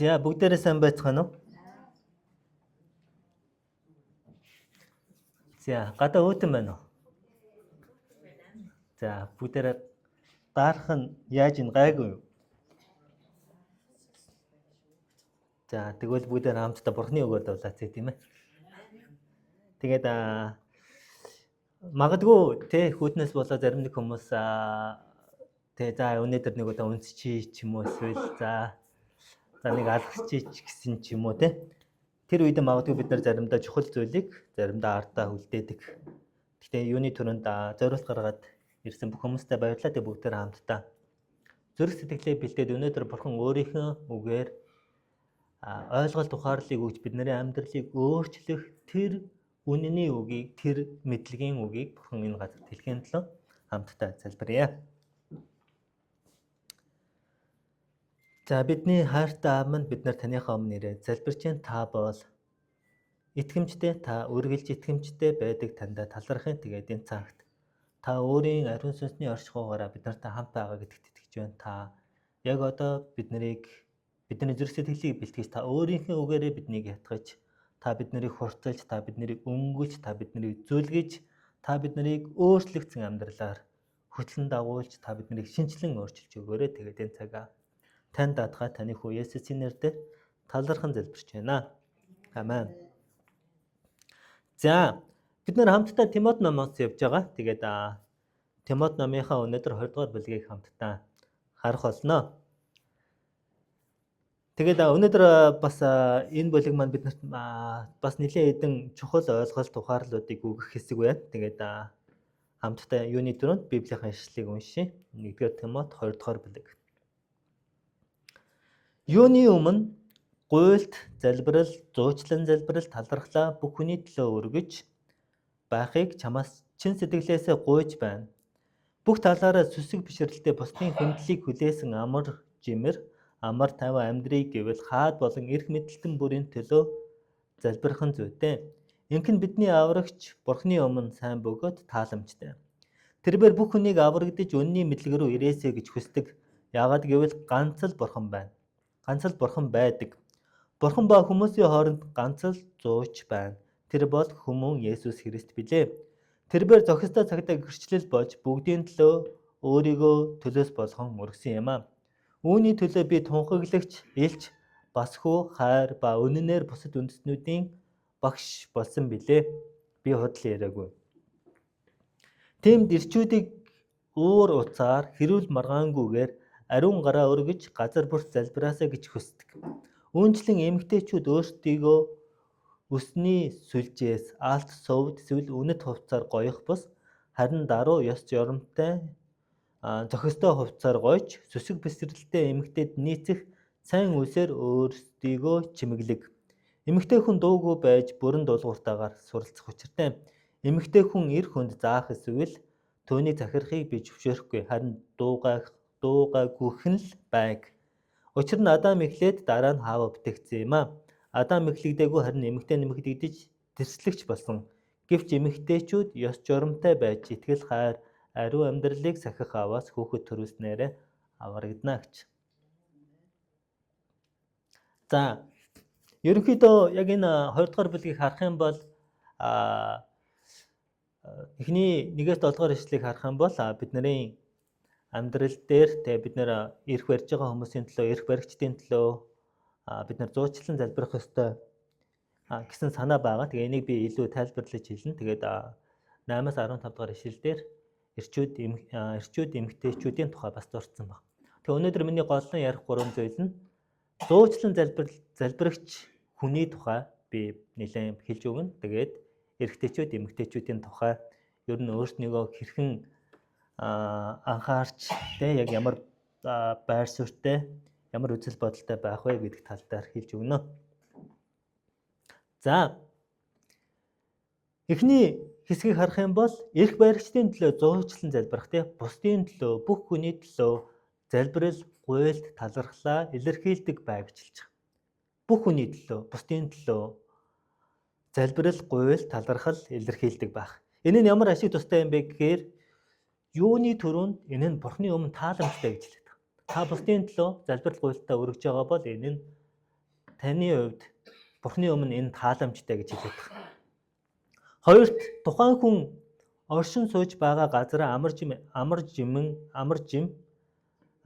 За бүгдээрээ сайн байцгаана уу? За гадаа өөтөн байна уу? За бүгдээрээ дарах нь яаж ин гайгүй юу? За тэгвэл бүгдээр хамтдаа бурхны үгээр дуулаач тийм ээ. Тэгээд магадгүй те хүүтнээс болоо зарим нэг хүмүүс те за өнөөдөр нэг удаа үнсчий ч юм уу эсвэл за нэг алгасчий ч гэсэн ч юм уу те. Тэр үед магадгүй бид нар заримдаа чухал зүйлийг заримдаа ардаа үлдээдэг. Гэхдээ юуны түрүүнд зориулт гаргаад ирсэн бүх хүмүүстээ баярлалаа. Тэг бүгдээр хамтдаа зүрх сэтгэлээ бэлдээд өнөөдөр бурхан өөрийнхөө үгээр ойлголт ухаарлыг өгч бидний амьдралыг өөрчлөх тэр үнэний үгийг, тэр мэдлэгийн үгийг бурхан энэ газарт хэлхийн төлөө хамтдаа залбирая. За бидний хайртай аав минь бид нар таныхаа өмнө ирээд залбирч та бол итгэмжтэй та үргэлж итгэмжтэй байдаг тандаа талархын. Тэгээд энэ цагт та өөрийн ариун сүнсний оршихугаараа бид нартай хамт байгаа гэдэгт итгэж байна. Та яг одоо бидний зүрх сэтгэлийг бэлтгэж та өөрийнхөө үгээрээ биднийг ятгаж, та биднийг хурцлж, та биднийг өнгөлж, та биднийг зүлгэж, та биднийг өөрчлөгдсөн амьдралаар хөтлөн дагуулж, та биднийг шинчлэн өөрчилж өгөөрэй. Тэгээд энэ цагаа тань даатгай таны хүү Есүсийн нэрээр талархан залбирч байна. Амен. За бид нар хамтдаа Тимот номоос явж байгаа. Тэгээд Тимот номынхаа өнөөдөр 20 дугаар бүлгийг хамтдаа харах болно. Тэгээд өнөөдөр бас энэ бүлэг маань биднэрт бас нэлээд хэдэн чухал ойлголт ухаарлуудыг өгөх хэсэг байна. Тэгээд хамтдаа юуны түрүүнд Библийн ишлэлийг уншийе. 1-р Тимот 20 дугаар бүлэг. Юуны өмнө гуйлт, залбирал, зуучлан залбирал, талархлаа бүх хүний төлөө өргөж байхыг чамаас чин сэтгэлээсээ гуйж байна. Бүх талаараа сүсэг бишрэлтэй бусдын хүндлийг хүлээсэн амар жимэр, амар тайван амьдрыг гэвэл хаад болон эрх мэдэлтэн бүрийн төлөө залбирхан зүйтэй. Инхэн бидний аврагч бурхны өмнө сайн бөгөөд тааламжтай. Тэрээр бүх хүнийг аврагдаж үнний мэдлэг рүү ирээсэй гэж хүсдэг. Яагаад гэвэл ганц л бурхан байна. Ганц л бурхан байдаг. Бурхан ба хүмүүсийн хооронд ганц л зууч байна. Тэр бол хүмүүн Есүс Христ билээ. Тэрээр зохистой цагтаа гэрчлэл болж бүгдийн төлөө өөрийгөө төлөөс болгон өргөсөн юм аа. Үүний төлөө би тунхаглагч, элч, бас хүү, хайр ба үнэнээр бусад үндэстнүүдийн багш болсон билээ. Би худал яриаггүй. Тэмд ирчүүдийг уур уцаар хэрүүл маргаангүйгээр ариун гараа өргөж газар бүрт залбираасаа гэж хүсдэг. Үүнчлэн эмэгтэйчүүд өөрсдийгөө өсний сүлжээс алт сувд эсвэл үнэт хувцаар гоёх бус харин даруй ёс журамтай зохистой хувцаар гойч сүсэг бэсрэлтэй эмэгтэйд нийцэх сайн үсээр өөрсдийгөө чимэглэг. Эмэгтэй хүн дуугүй байж бүрэн дуулууртаагаар суралцах учиртай. Эмэгтэй хүн эр хүнд заах эсвэл түүний захирахыг би зөвшөөрөхгүй харин дуугаагүйхэн л байг. Учир нь Адам эхлээд дараа нь Хава бүтээгдсэн юм аа. Адам эхлэгдээгүй харин эмэгтэй нэмэгдэгдэж тэрслэгч болсон. Гэвч эмэгтэйчүүд ёс журамтай байж итгэл хайр ариун амьдралыг сахих аваас хүүхэд төрүүлснээрээ аврагдана гэж. За ерөнхийдөө яг энэ 20 дугаар бүлгийг харах юм бол эхний 1-7 дугаар ишлэгийг харах юм бол бидний амьдрал дээр бид нэр эрх барьж байгаа хүмүүсийн төлөө, эрх баригчдын төлөө бид нар зуучлан залбирах ёстой гэсэн санаа байгаа. Тэгээ энийг би илүү тайлбарлаж хэлнэ. Тэгээд 8-аас 15 дугаар ишлэлдэр эрчүүд эмэгтэйчүүдийн тухай бас дурдсан баг. Тэгээ өнөөдөр миний голлон ярих 3 зүйл нь зуучлан залбирагч хүний тухай би нэлээд хэлж өгнө. Тэгээд эрэгтэйчүүд эмэгтэйчүүдийн тухай ер нь өөрснийгөө хэрхэн анхаарч яг ямар байр суурьтай, ямар үзэл бодолтой байх вэ гэдэг тал дээр хэлж өгнө. За эхний хэсгийг харах юм бол эрх баригчдын төлөө зуучлан залбирах бусдын төлөө бүх хүний төлөө залбирал, гуйлт, талархлаа илэрхийлдэг байгжилж. Бүх хүний төлөө, бусдын төлөө залбирал, гуйлт, талархал илэрхийлдэг байх. Энэ нь ямар ашиг тустай юм бэ гэхээр юуны түрүүнд энэ нь бурхны өмнө тааламжтай гэж хэлдэг. Та бусдын төлөө залбирал гуйлтаа өргөж байгаа бол энэ нь таны хувьд Бурхны өмнө энэ тааламжтай гэж хэлээд байна. Хоёрт тухайн хүн оршин сууж байгаа газараа амар жим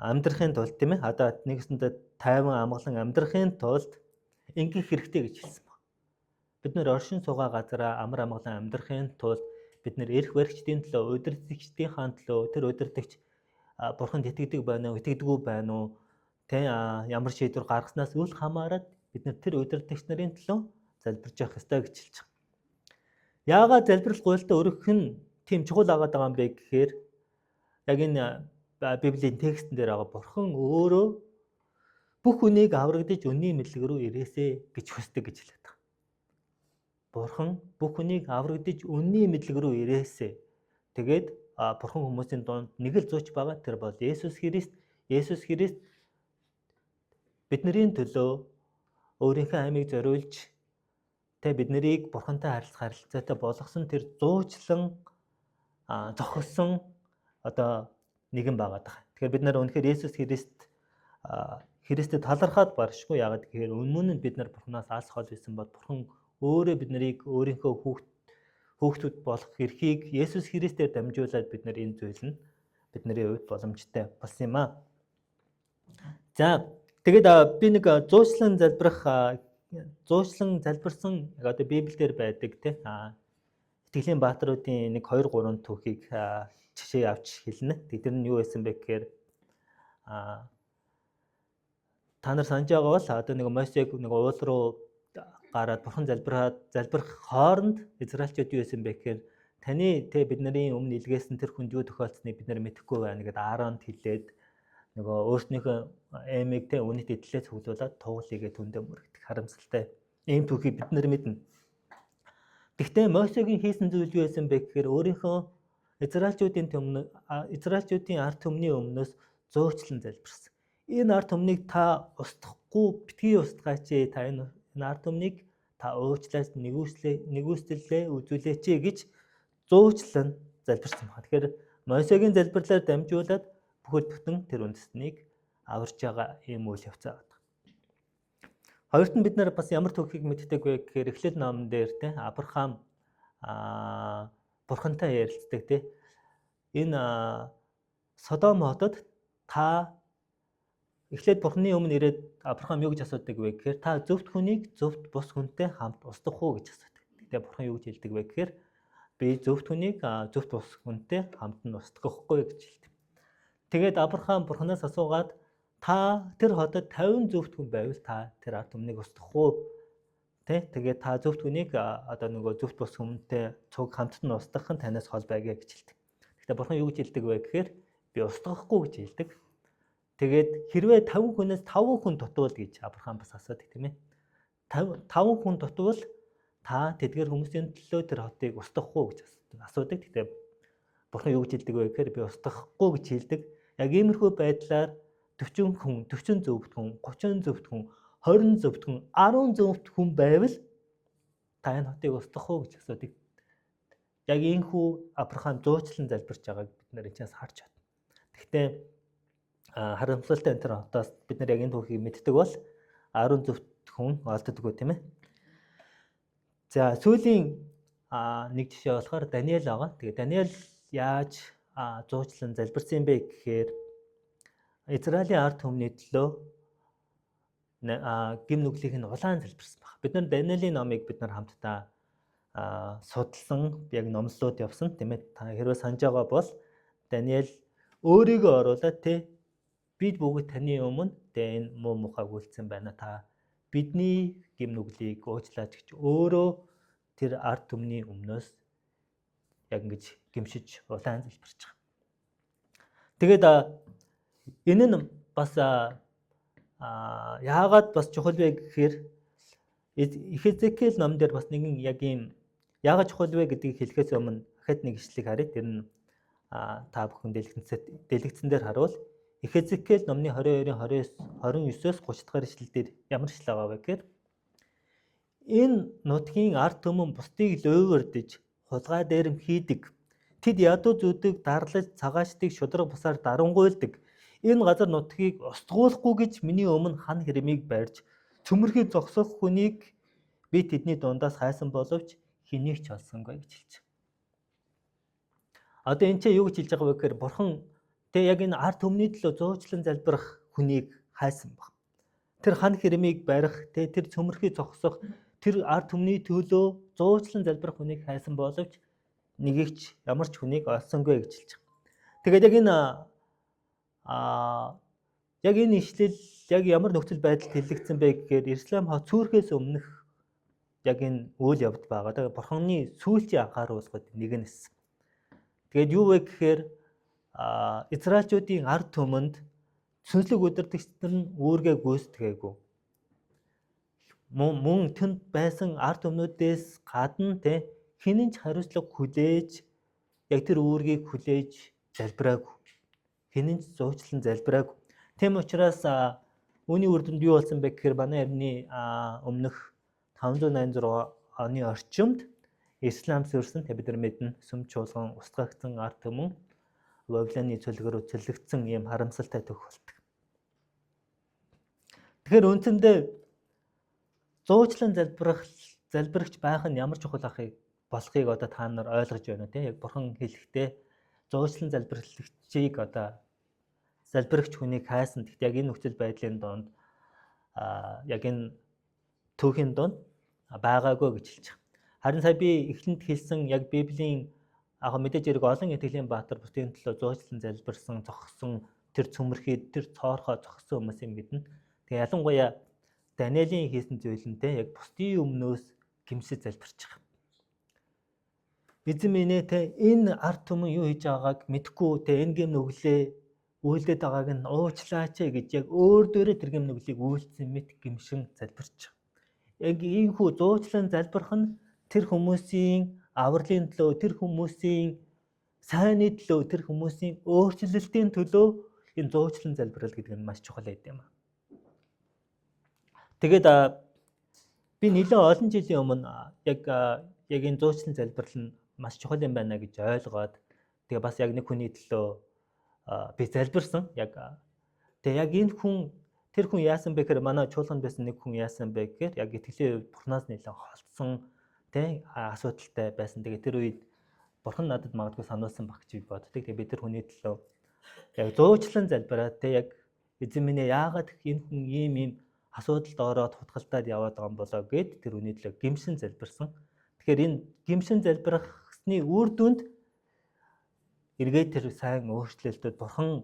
амьдрахын тулд тийм ээ одоо нэгэсэндээ тайван амгалан амьдрахын тулд ингэх хэрэгтэй гэж хэлсэн байна. Бид нэр оршин суугаа газараа амар амгалан амьдрахын тулд бид нэр эрх баригчдын төлөө, удирдлагчдын төлөө, тэр удирдлагч Бурханд итгэдэг байна уу, итгэдэггүй байна уу, тэ ямар шийдвэр гаргаснаас үл хамааран бид нэр тэр удирдлагч нарын төлөө залбирч явах ёстой гэж хэлж байгаа. Яагаад залбирал гуйлтаа өргөх нь тийм чухал агаад байгаа юм бэ гэхээр яг энэ Библийн текстэн дээр байгаа Бурхан өөрөө бүх хүнийг аврагдаж үнний мэдлэг рүү ирээсэ гэж хүсдэг гэж хэлээд байгаа. Бурхан бүх хүнийг аврагдаж үнний мэдлэг рүү ирээсэ. Тэгээд Бурхан хүмүүсийн донд нэг л зууч байгаа, тэр бол Есүс Христ. Есүс Христ бидний төлөө өөрийнхөө амийг зориулж бид нарыг Бурхантай харилцаатай болгосон тэр зуучлан зохисон одоо нэгэн байгаа даа. Тэгэхээр бид нар үнэхээр Есүс Христэд талархаад баршгүй. Яагаад гэхээр өмнө нь бид нар Бурханаас алс хол байсан бол Бурхан өөрөө бид нарыг өөрийнхөө хүүхдүүд болох эрхийг Есүс Христээр дамжуулаад бид нар энэ зүйл нь бидний хувьд боломжтой болсон юм аа. За тэгээд би нэг зуучлан залбирсан одоо Библиэлд байдаг те Итгэлийн баатруудын нэг 2-3 түүхийг жишээ авч хэлнэ. Тэр нь юу байсан бэ гэхээр та нар санаж байгаа бол одоо нэг Мосег нэг уул руу гараад Бурхан залбирах хооронд Израильчууд юу байсан бэ гэхээр таны бидний өмнө илгээсэн тэр хүнд юу тохиолдсныг бид нар мэдэхгүй байна гэдээ Ааронд хэлээд нөгөө өөрснийхөө эмийг үнэт эдлээ цуглуулад туулыгээ түндэ мөрөгдөх харамсалтай ийм түүхийг бид нар мэднэ. Гэхдээ Мосегийн хийсэн зүйл юу байсан бэ гэхээр өөрийнхөө Израильчуудын ард түмний өмнөөс зөөчлөн залбирсан. Энэ ард түмнийг та устгахгүй битгий устгаач. Та энэ ард түмнийг та уучлаач, нэгүслэлээ үзүүлээч гэж зөөчлөн залбирсан байна. Тэгэхээр Мосегийн залбирлаар дамжуулаад бүхэл бүтэн тэр үндэстнийг аварч байгаа ийм үйл явц байгаа. Хоёрт нь бид нар бас ямар түүхийг мэддэг вэ гэхээр Эхлэл номон дээр Авраам Бурхантай ярилцдаг энэ Содом хотод та Эхлээд Бурханы өмнө ирээд Авраам юу гэж асуудаг вэ гэхээр та зөвхт хүнийг зөвхт бус хүнтэй хамт устгах уу гэж асуудаг. Тэгтээ Бурхан юу гэж хэлдэг вэ гэхээр би зөвхт хүнийг зөвхт бус хүнтэй хамт нь устгахгүй гэж хэлдэг. Тэгээд Авраам Бурханаас асуугаад та тэр хотод 50 зөвхт хүн байвал та тэр ард түмнийг устгах уу? Тэгээд та зөвхт хүнийг одоо нөгөө зөвхт бус хүнтэй цуг хамтд нь устгах нь танаас хол байгээ гэж хэлдэг. Тэгтээ Бурхан юу гэж хэлдэг вэ гэхээр би устгахгүй гэж хэлдэг. Тэгээд хэрвээ 50 хүнээс 5 хүн дутвал гэж Авраам бас асуудаг тийм ээ. 5 хүн дутвал та тэдгээр хүмүүсийн төлөө тэр хотыг устгах уу гэж асуудаг. Тэгтээ Бурхан юу гэж хэлдэг вэ гэхээр би устгахгүй гэж хэлдэг. Яг иймэрхүү байдлаар 40 хүн, 40 зөвхт хүн, 30 зөвхт хүн, 20 зөвхт хүн, 10 зөвхт хүн байвал та энэ хотыг устгах уу гэж асуудаг. Яг ийхүү Авраам зуучлан залбирч байгааг бид нар энэчээс харж байна. Гэхдээ харамсалтай энэ төр хотоос бид нар яг энэ түүхийг мэддэг бол 10 зөвхт хүн олддоггүй тийм ээ. За сүүлийн нэг жишээ болохоор Даниэл байгаа. Тэгээ Даниэл яаж зуучлан залбирсан бэ гэхээр Израилийн ард түмний төлөө гим нүглийг нь улаан залбирсан баг. Бид нар Даниэлийн номыг бид нар хамтдаа судалсан, яг номлолууд явсан тийм ээ. Та хэрвээ санаж байгаа бол Даниэл өөрийгөө оруулаад бид бүгд таны өмнө энэ муу мухайг үйлцсэн байна. Та бидний гим нүглийг уучлаач гэж өөрөө тэр ард түмний өмнөөс яг ингэж гимшиж улаан залбирч байгаа. Тэгээд энэ нь бас яагаад бас чухал вэ гэхээр Эхезекиэл ном дээр бас нэгэн яг ийм яагаад чухал вэ гэдгийг хэлэхээс өмнө дахиад нэг ишлэг харъя. Тэр нь та бүхэн дэлгэцэн дээр харуул. Эхезекиэл номны 29-өөс 30 дахь ишлэлдэр ямар ишлэл байгаа вэ гэхээр энэ нутгийн ард түмэн бусдыг лөөвөрдөж хулгай дээрэм хийдэг. Тэд ядуу зүудэг, дарлаж, цагаачдаг, шудраг бусаар дарангуйлдаг. Энэ газар нутгийг устгуулахгүй гэж миний өмнө хан хэрмийг барьж цөмөрхий зогсох хүнийг би тэдний дундаас хайсан боловч хэнийг ч олсонгүй гэж хэлж байгаа. Одоо энэ ч юу гэж хэлж байгаа вэ гэхээр бурхан тэг яг энэ ард түмний төлөө зуучлан залбирах хүнийг хайсан баг. Тэр хан хэрмийг барих, тэр цөмөрхий зогсох, тэр ард түмний төлөө зуучлан залбирах хүнийг хайсан боловч нэгийг ч ямар ч хүнийг олсонгүй гэж хэлж байгаа. Тэгээд яг энэ ишлэл яг ямар нөхцөл байдалд хэлэгдсэн бэ гэхээр Иерусалим хот цөөхөөс өмнөх яг энэ үйл явд байгаа. Тэгээд бурханы сүүлчийн анхаарал болгоод нэг нь эссэн. Тэгээд юу вэ гэхээр Израильчүүдийн ард түмэнд сүнслэг удирдагчид нь үүргээ гүйцэтгээгүй. Мөн тэнд байсан ард түмнүүдээс гадна хинэн ч хариуцлага хүлээж яг тэр үүргийг хүлээж залбираагүй. Хинэн ч зуучлан залбираагүй. Тийм учраас үүний үр дүнд юу болсон бэ гэхээр манай эртний өмнөх 586 оны орчимд Ислам сүрсэн бид нар мэднэ сүм чуулган устгагдсан ард түмэн Вавилоны цөлгөр үцэлэгдсэн ийм харамсалтай тохиолдол. Тэгэхээр үндсэндээ зуучлан залбирагч байх нь ямар чухал болохыг одоо та нар ойлгож байна уу? Яг бурхан хэлэхдээ зуучлан залбирагчийг залбирагч хүнийг хайсан. Гэхдээ яг энэ нөхцөл байдлын донд яг энэ түүхийн донд байгаагүй гэж хэлж байгаа. Харин сая би эхлэнд хэлсэн яг Библийн мэдээж хэрэг олон итгэлийн баатар бусдын төлөө зуучлан залбирсан, зогссон, тэр цөмөрхий, тэр цоорхоо зогссон хүмүүсийг мэднэ. Тэгээ ялангуяа Даниэлийн хийсэн зүйлэнтэй яг бусдын өмнөөс гимшиж залбирч байгаа. Эзэн минь энэ ард түмэн юу хийж байгааг мэдэхгүй энэ гэм нүглээ үйлдээд байгааг нь уучлаач гэж яг өөр дээрээ тэр гэм нүглийг үйлдсэн мэт гимшин залбирч байгаа. Яг ийхүү зуучлан залбирх нь тэр хүмүүсийн авралын төлөө, тэр хүмүүсийн сайнны төлөө, тэр хүмүүсийн өөрчлөлтийн төлөө энэ зуучлан залбирал гэдэг нь маш чухал байд юм. Тэгээд би нэлээд олон жилийн өмнө яг энэ зуучлан залбирал нь маш чухал юм байна гэж ойлгоод тэгээ бас яг нэг хүний төлөө би залбирсан. Тэгээ яг энэ тэр хүн яасан бэ гэхээр манай чуулганд байсан нэг хүн яасан бэ гэхээр яг итгэлийн үед бурхнаас нэлээд холдсон асуудалтай байсан. Тэгээ тэр үед бурхан надад магадгүй сануулсан баг гэж боддог. Тэгээ би тэр хүний төлөө яг зуучлан залбираад яг эзэн минь яагаад энэ хүн ийм асуудалд ороод хутгалтаад яваад байгаа юм болоо гэд тэр хүний төлөө гимшин залбирсан. Тэгэхээр энэ гимшин залбирахсны үр дүнд эргээд тэр сайн өөрчлөлтөд бурхан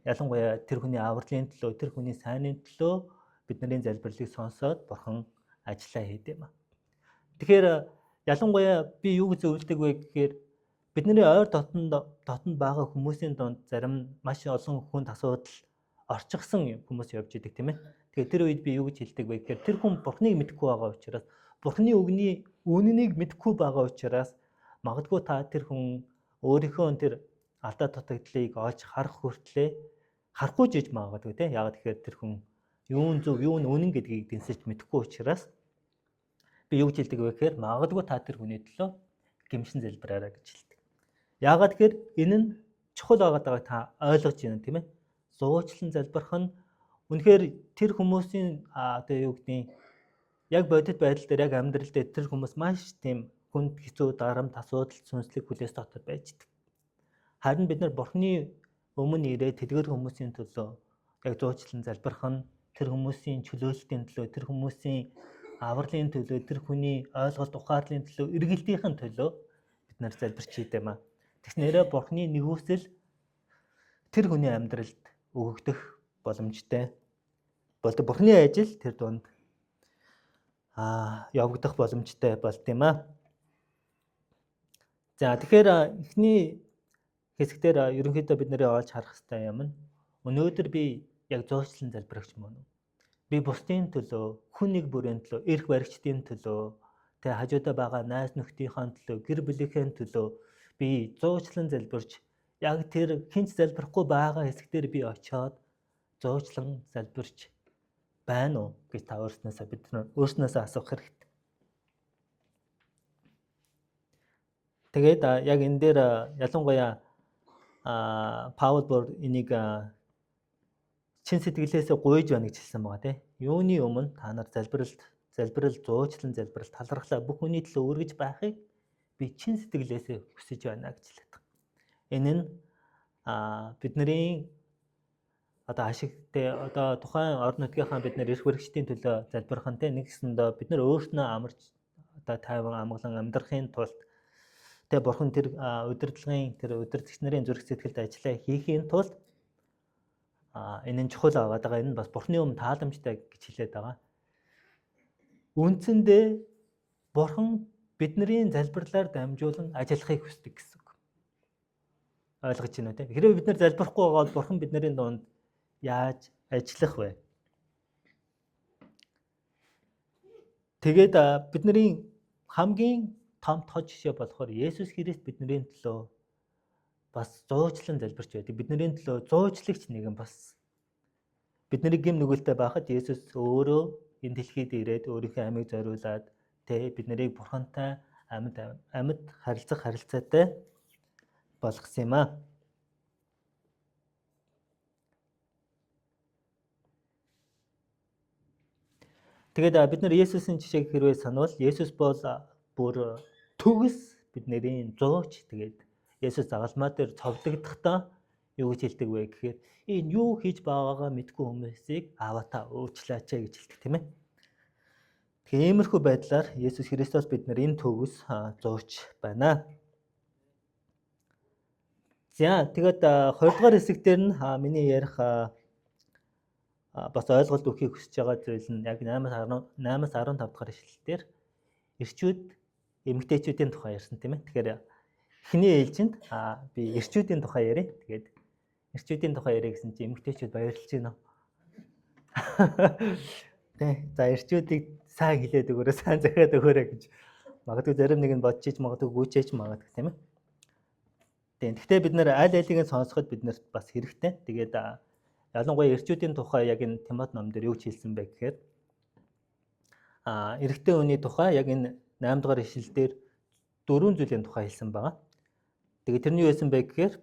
ялангуяа тэр хүний авралын төлөө, тэр хүний сайнны төлөө бидний залбирлыг сонсоод бурхан ажиллаа хийд юм. Тэгэхээр ялангуяа би юу гэж зөвлөдөг вэ гэхээр бидний ойр дотнд байгаа хүмүүсийн донд зарим маш олон хүнд асуудал орчихсон хүмүүс явж идэг тийм ээ. Тэгэхээр тэр үед би юу гэж хэлдэг вэ гэхээр тэр хүн бурхныг мэдэхгүй байгаа учраас бурхны үгний үнэнийг мэдэхгүй байгаа учраас магадгүй та тэр хүн өөрийнхөө тэр алдаа дутагдлыг олж харах хүртлээр харахгүй жиж магадгүй тийм. Яг тэгэхээр тэр хүн юун зөв юун үнэн гэдгийг дэнсэж мэдэхгүй учраас би юу гэж хэлдэг вэ гэхээр магадгүй та тэр хүний төлөө гимшин залбираарай гэж хэлдэг. Яагаад гэхээр энэ нь чухал байгааг та ойлгож байна тийм ээ. Зуучлан залбирх нь үнэхээр тэр хүмүүсийн юу гэдгийг яг бодит байдал дээр яг амьдрал дээр тэр хүмүүс маш тийм хүнд хэцүү дарамт асуудал сүнслэг хүлээс дотор байж идэг. Харин бид нар бурхны өмнө ирээд тэдгээр хүмүүсийн төлөө яг зуучлан залбирх нь тэр хүмүүсийн чөлөөлтийн төлөө, тэр хүмүүсийн авралын төлөө, тэр хүний ойлголт ухаарлын төлөө, эргэлтийн төлөө бид нар залбирч хийдэм аа. Тэгснээрээ бурхны нэгүсэл тэр хүний амьдралд өгөгдөх боломжтой. Бурхны ажил тэр дунд явагдах боломжтой болт юм аа. За тэгэхээр эхний хэсэгтэр ерөнхийдөө бид нэрээ олж харах хэрэгтэй юм. Өнөөдөр би яг зуучлан залбирагч мөн үү? Би бусдын төлөө, хүн нэг бүрийн төлөө, эрх баригчдын төлөө, хажуудаа байгаа найз нөхдийнхээ төлөө, гэр бүлийнхээ төлөө би зуучлан залбирч яг тэр хинч залбирахгүй байгаа хэсэгтэр би очиод зуучлан залбирч байна уу гэж та өөрснөөсөө асуух хэрэгтэй. Тэгээд яг энэ дээр ялангуяа Паул бүр энийг чин сэтгэлээсээ гуйж байна гэж хэлсэн байгаа тийм. Юуны өмнө та нар залбирал, зуучлан залбирал, талархлаа бүх хүний төлөө өргөж байхыг би чин сэтгэлээсээ хүсэж байна гэж хэлээд байгаа. Энэ нь бидний одоо ашигтай одоо тухайн орон нутгийнхаа бид нар эрх баригчдын төлөө залбирах нь тийм, нэгсэндээ бид нар өөрснөө амарч одоо тайван амгалан амьдрахын тулд тэ бурхан тэр удирдлагын тэр удирдагч нарын зүрх сэтгэлд ажиллаа хийхийн тулд энэ нь чухал байгаа. Энэ нь бас бурханы өмнө тааламжтай гэж хэлээд байгаа. Үндсэндээ бурхан бидний залбирлаар дамжуулан ажиллахыг хүсдэг гэсэн үг. Ойлгож байна уу те? Хэрвээ бид нар залбирахгүй байгаа бол бурхан бидний дунд яаж ажиллах вэ? Тэгээд бидний хамгийн том тод жишээ болохоор Есүс Христ бидний төлөө бас зуучлан залбирч байдаг. Бидний төлөө зуучлагч нэгэн бас бидний гэм нүгэлтэй байхад Есүс өөрөө энэ дэлхийд ирээд өөрийнхөө амийг зориулаад бид нарыг бурхантай амьд харилцаатай болгосон юм аа. Тэгээд бид нар Есүсийн жишээг хэрвээ санавал Есүс бол бүр төгс бидний зууч. Тэгээд Есүс загалмаа дээр цовдлогдохдоо юу гэж хэлдэг вэ гэхээр энэ юу хийж байгаагаа мэдгүй хүмүүсийг аваатаа уучлаач гэж хэлдэг тийм ээ. Тэгэхээр иймэрхүү байдлаар Есүс Христос бид нар энэ төгс зууч байна. За тэгээд 20 дугаар хэсэг дээр нь миний ярих бас ойлголт өгөхийг хүсэж байгаа зүйл нь яг 8-15 дахь ишлэлээр эрчүүд эмэгтэйчүүдийн тухай ярьсан тийм ээ. Тэгэхээр эхний ээлжинд би эрчүүдийн тухай ярив. Тэгээд эрчүүдийн тухай яриа гэсэн чинь эмэгтэйчүүд баярлж байна. Тэ за эрчүүдийг сайн хэлээд өгөөрэй, сайн захиад өгөөрэй гэж магадгүй зарим нэг нь бодчих магадгүй гүйчээч магадгүй тийм ээ. Тэгэхдээ бид нэр аль алийг нь сонсоход биднэрт бас хэрэгтэй. Тэгээд ялангуяа эрчүүдийн тухай яг энэ Тимот ном дээр юу ч хэлсэн бэ гэхээр эрэгтэй хүний тухай яг энэ 8 дугаар ишлэлдэр 4 зүйлийн тухай хэлсэн байгаа. Тэгээд тэрний юу байсан бэ гэхээр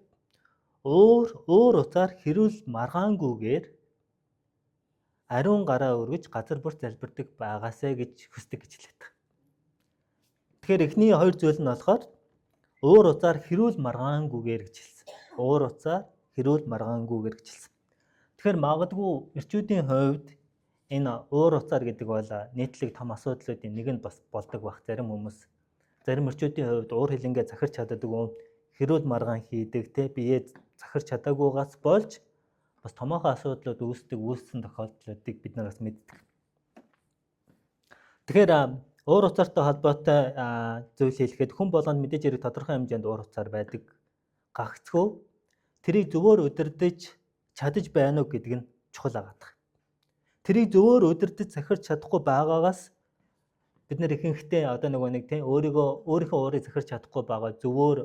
өөр утгаар хэрүүл маргаангүйгээр ариун гараа өргөж газар бүрт залбирдаг байгаасай гэж хүсдэг гэж хэлээд байгаа. Тэгэхээр эхний хоёр зүйл нь болохоор өөр утгаар хэрүүл маргаангүйгээр гэж хэлсэн. Өөр утгаар хэрүүл маргаангүйгээр гэж хэлсэн. Тэгэхээр магадгүй эрчүүдийн хувьд энэ өөр утгаар гэдэг бол нийтлэг том асуудлуудын нэг нь бас болдог бах. Зарим эрчүүдийн хувьд уур хилэнгээ захирч чаддаг юм, хэрүүл маргаан хийдэг, биеэ захирч чадаагүйгаас болж бас томоохон асуудлууд үүссэн тохиолдлуудыг бид нар бас мэддэг. Тэгэхээр уур уцаартай холбоотой зүйл хэлэхэд хүн болгонд мэдээж хэрэг тодорхой хэмжээнд уур уцаар байдаг. Гагцгүй тэрийг зөвөр удирдах чадаж байна уу гэдэг нь чухал агаадах. Тэрийг зөвөр удирдах захирч чадахгүй байгаагаас бид нэр ихэнхдээ одоо нэг тийм өөрийнхөө уурыг захирч чадахгүй байгаа зөвөр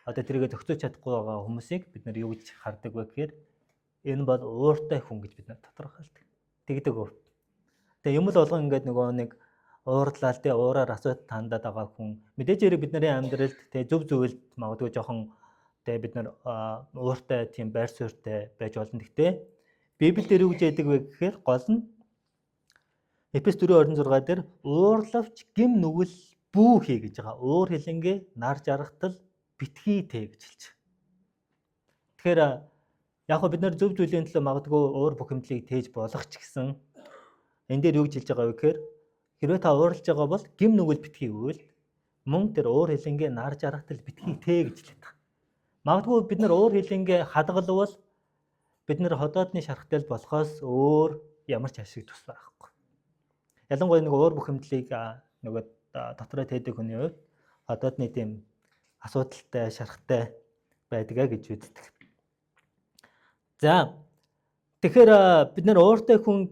одоо тэрийг зохицуулж чадахгүй байгаа хүмүүсийг бид нар юу гэж хардаг вэ гэхээр энэ бол ууртай хүн гэж бид нар тодорхойлдог. Тэгдэг үү. Тэгээ юм л болгон ингээд нэг уурлал уураар асуудал хандаад байгаа хүн мэдээж хэрэг бидний амьдралд зөв зөвлөлд магадгүй жоохон бид нар ууртай тийм байр суурьтай байж болно. Гэхдээ Библиэлд юу гэж яддаг вэ гэхээр гол нь Эфес 4:26 дээр уурлавч гим нүгэл бүү хий гэж байгаа. Уур хилэнгээ нар жаргатал битгий тэ гэж хэлж байгаа. Тэгэхээр яг бид нар зөв зүйлийн төлөө магадгүй уур бухимдлыг тээж болох ч гэсэн энэ дээр юу гэж хэлж байгаа вэ гэхээр хэрвээ та уурлж байгаа бол гим нүгэл битгий үйл мөн тэр уур хилэнгээ нар жаргатал битгий тэ гэж хэлдэг. Магадгүй бид нар уур хилэнгээ хадгалвал бид нар ходоодны шархтал болохоос өөр ямар ч ашиг тус байхгүй. Ялангуяа нэг уур бухимдлыг нөгөө дотроо тээдэг хүний хувьд ходоодны тийм асуудалтай шархтай байдгаа гэж үздэг. За тэгэхээр бид нар ууртай хүн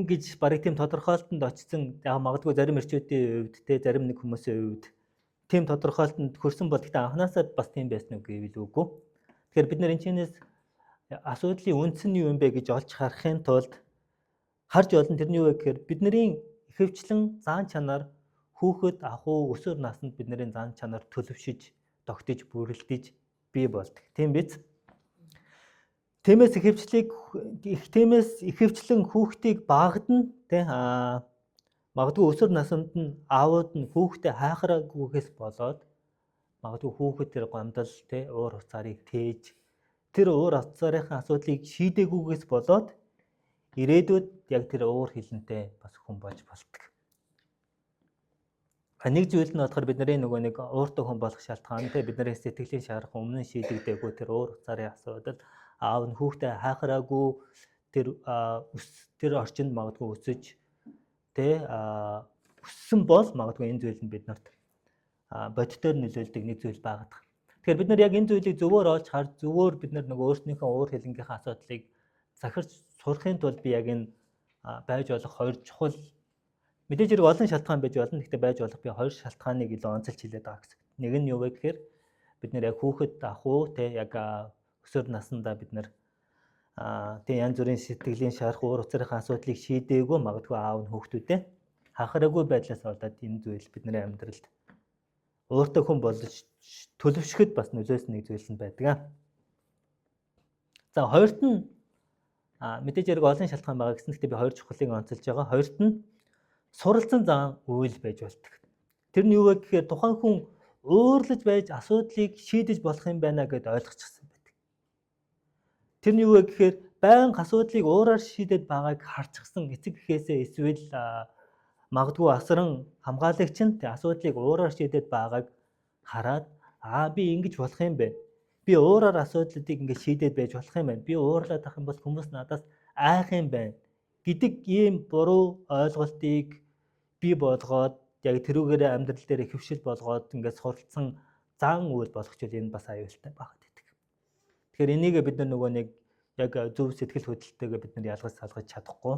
гэж барыг тийм тодорхойлолтод очсон. Яг магадгүй зарим эрчүүдийн хувьд зарим нэг хүмүүсийн хувьд тийм тодорхойлолтод хүрсэн бол гэхдээ анханасаа бас тийм байсан уу гэвэл үгүй. Тэгэхээр бид нар энэ чинээс асуудлын үндс нь юу юм бэ гэж олж харахын тулд харж олон тэрний юу вэ гэхээр бидний ихэвчлэн заан чанар хүүхэд ахуй өсвөр наснд бидний заан чанар төлөвшөж, тогтож, бүрэлдэж бий болдог. Тийм биз? Тиймээс ихэвчлэн хүүхдийг багадна тий магадгүй өсвөр наснд нь аауд нь хүүхдээ хайхраагүйгээс болоод магадгүй хүүхэд тэр гомдол тий уур уцаарыг тээж тэр уур уцаарынхаа асуудлыг шийдээгүйгээс болоод ирээдүйд яг тэр уур хилэнтэй бас хүн болж болдог. Нэг зүйл нь болохоор бидний нөгөө нэг ууртай хүн болох шалтгаан тий бидний сэтгэлийн шаарах өмнө шийдэгдээгүй тэр уур уцаарын асуудал аав нь хүүхдээ хайхраагүй тэр орчинд магадгүй өсөж тий өссөн бол магадгүй энэ зүйл нь биднэрт бодитоор нөлөөлдөг нэг зүйл байгаад. Тэгэхээр бид нар яг энэ зүйлийг зөвөр олж харж зөвөр бид нар нөгөө өөрсдийнхөө уур хилэнгийнхаа асуудлыг захирч сурахын тулд би яг энэ байж болох хоёр чухал мэдээж хэрэг олон шалтгаан байж болно. Гэхдээ байж болох би хоёр шалтгааныг илүү онцолж хэлээд байгаа гэсэн. Нэг нь юу вэ гэхээр бид нар яг хүүхэд ахуу тий яг өсвөр наснда бид нар тий янз бүрийн сэтгэлийн шаарах уур уцаарынхаа асуудлыг шийдээгүй магадгүй аав нь хүүхдүүдээ хахараагүй байдлаас болоод энэ зүйл бидний амьдралд өөртөө хүн болж төлөвшөхөд бас нөлөөсөн нэг зүйл нь байдаг. За хоёрт нь мэдээж хэрэг олон шалтгаан байгаа гэсэн. Гэхдээ би хоёр чухлыг онцолж байгаа. Хоёрт нь суралцсан зан үйл байж болдог. Тэр нь юу вэ гэхээр тухайн хүн уурлаж байж асуудлыг шийдэж болох юм байна гэдээ ойлгочихсон байдаг. Тэр нь юу вэ гэхээр байнга асуудлыг уураар шийдэж байгааг харчихсан эцэг эхээсээ эсвэл магадгүй асран хамгаалагч нь асуудлыг уураар шийдэж байгааг хараад би ингэж болох юм бэ? Би уураар асуудлуудыг ингэж шийдээд байж болох юм байна. Би уурлаад ах юм бол хүмүүс надаас айх юм байна гэдэг ийм буруу ойлголтыг бий болгоод яг тэрүүгээрээ амьдрал дээр хөвшил болгоод ингээд суралцсан зан үйл болгочихвол энэ бас аюултай байгаад байдаг. Тэгэхээр энийг бид нар нөгөө нэг яг зөв сэтгэл хөдлөлтөйгээ бид нар ялгаж салгаж чадахгүй.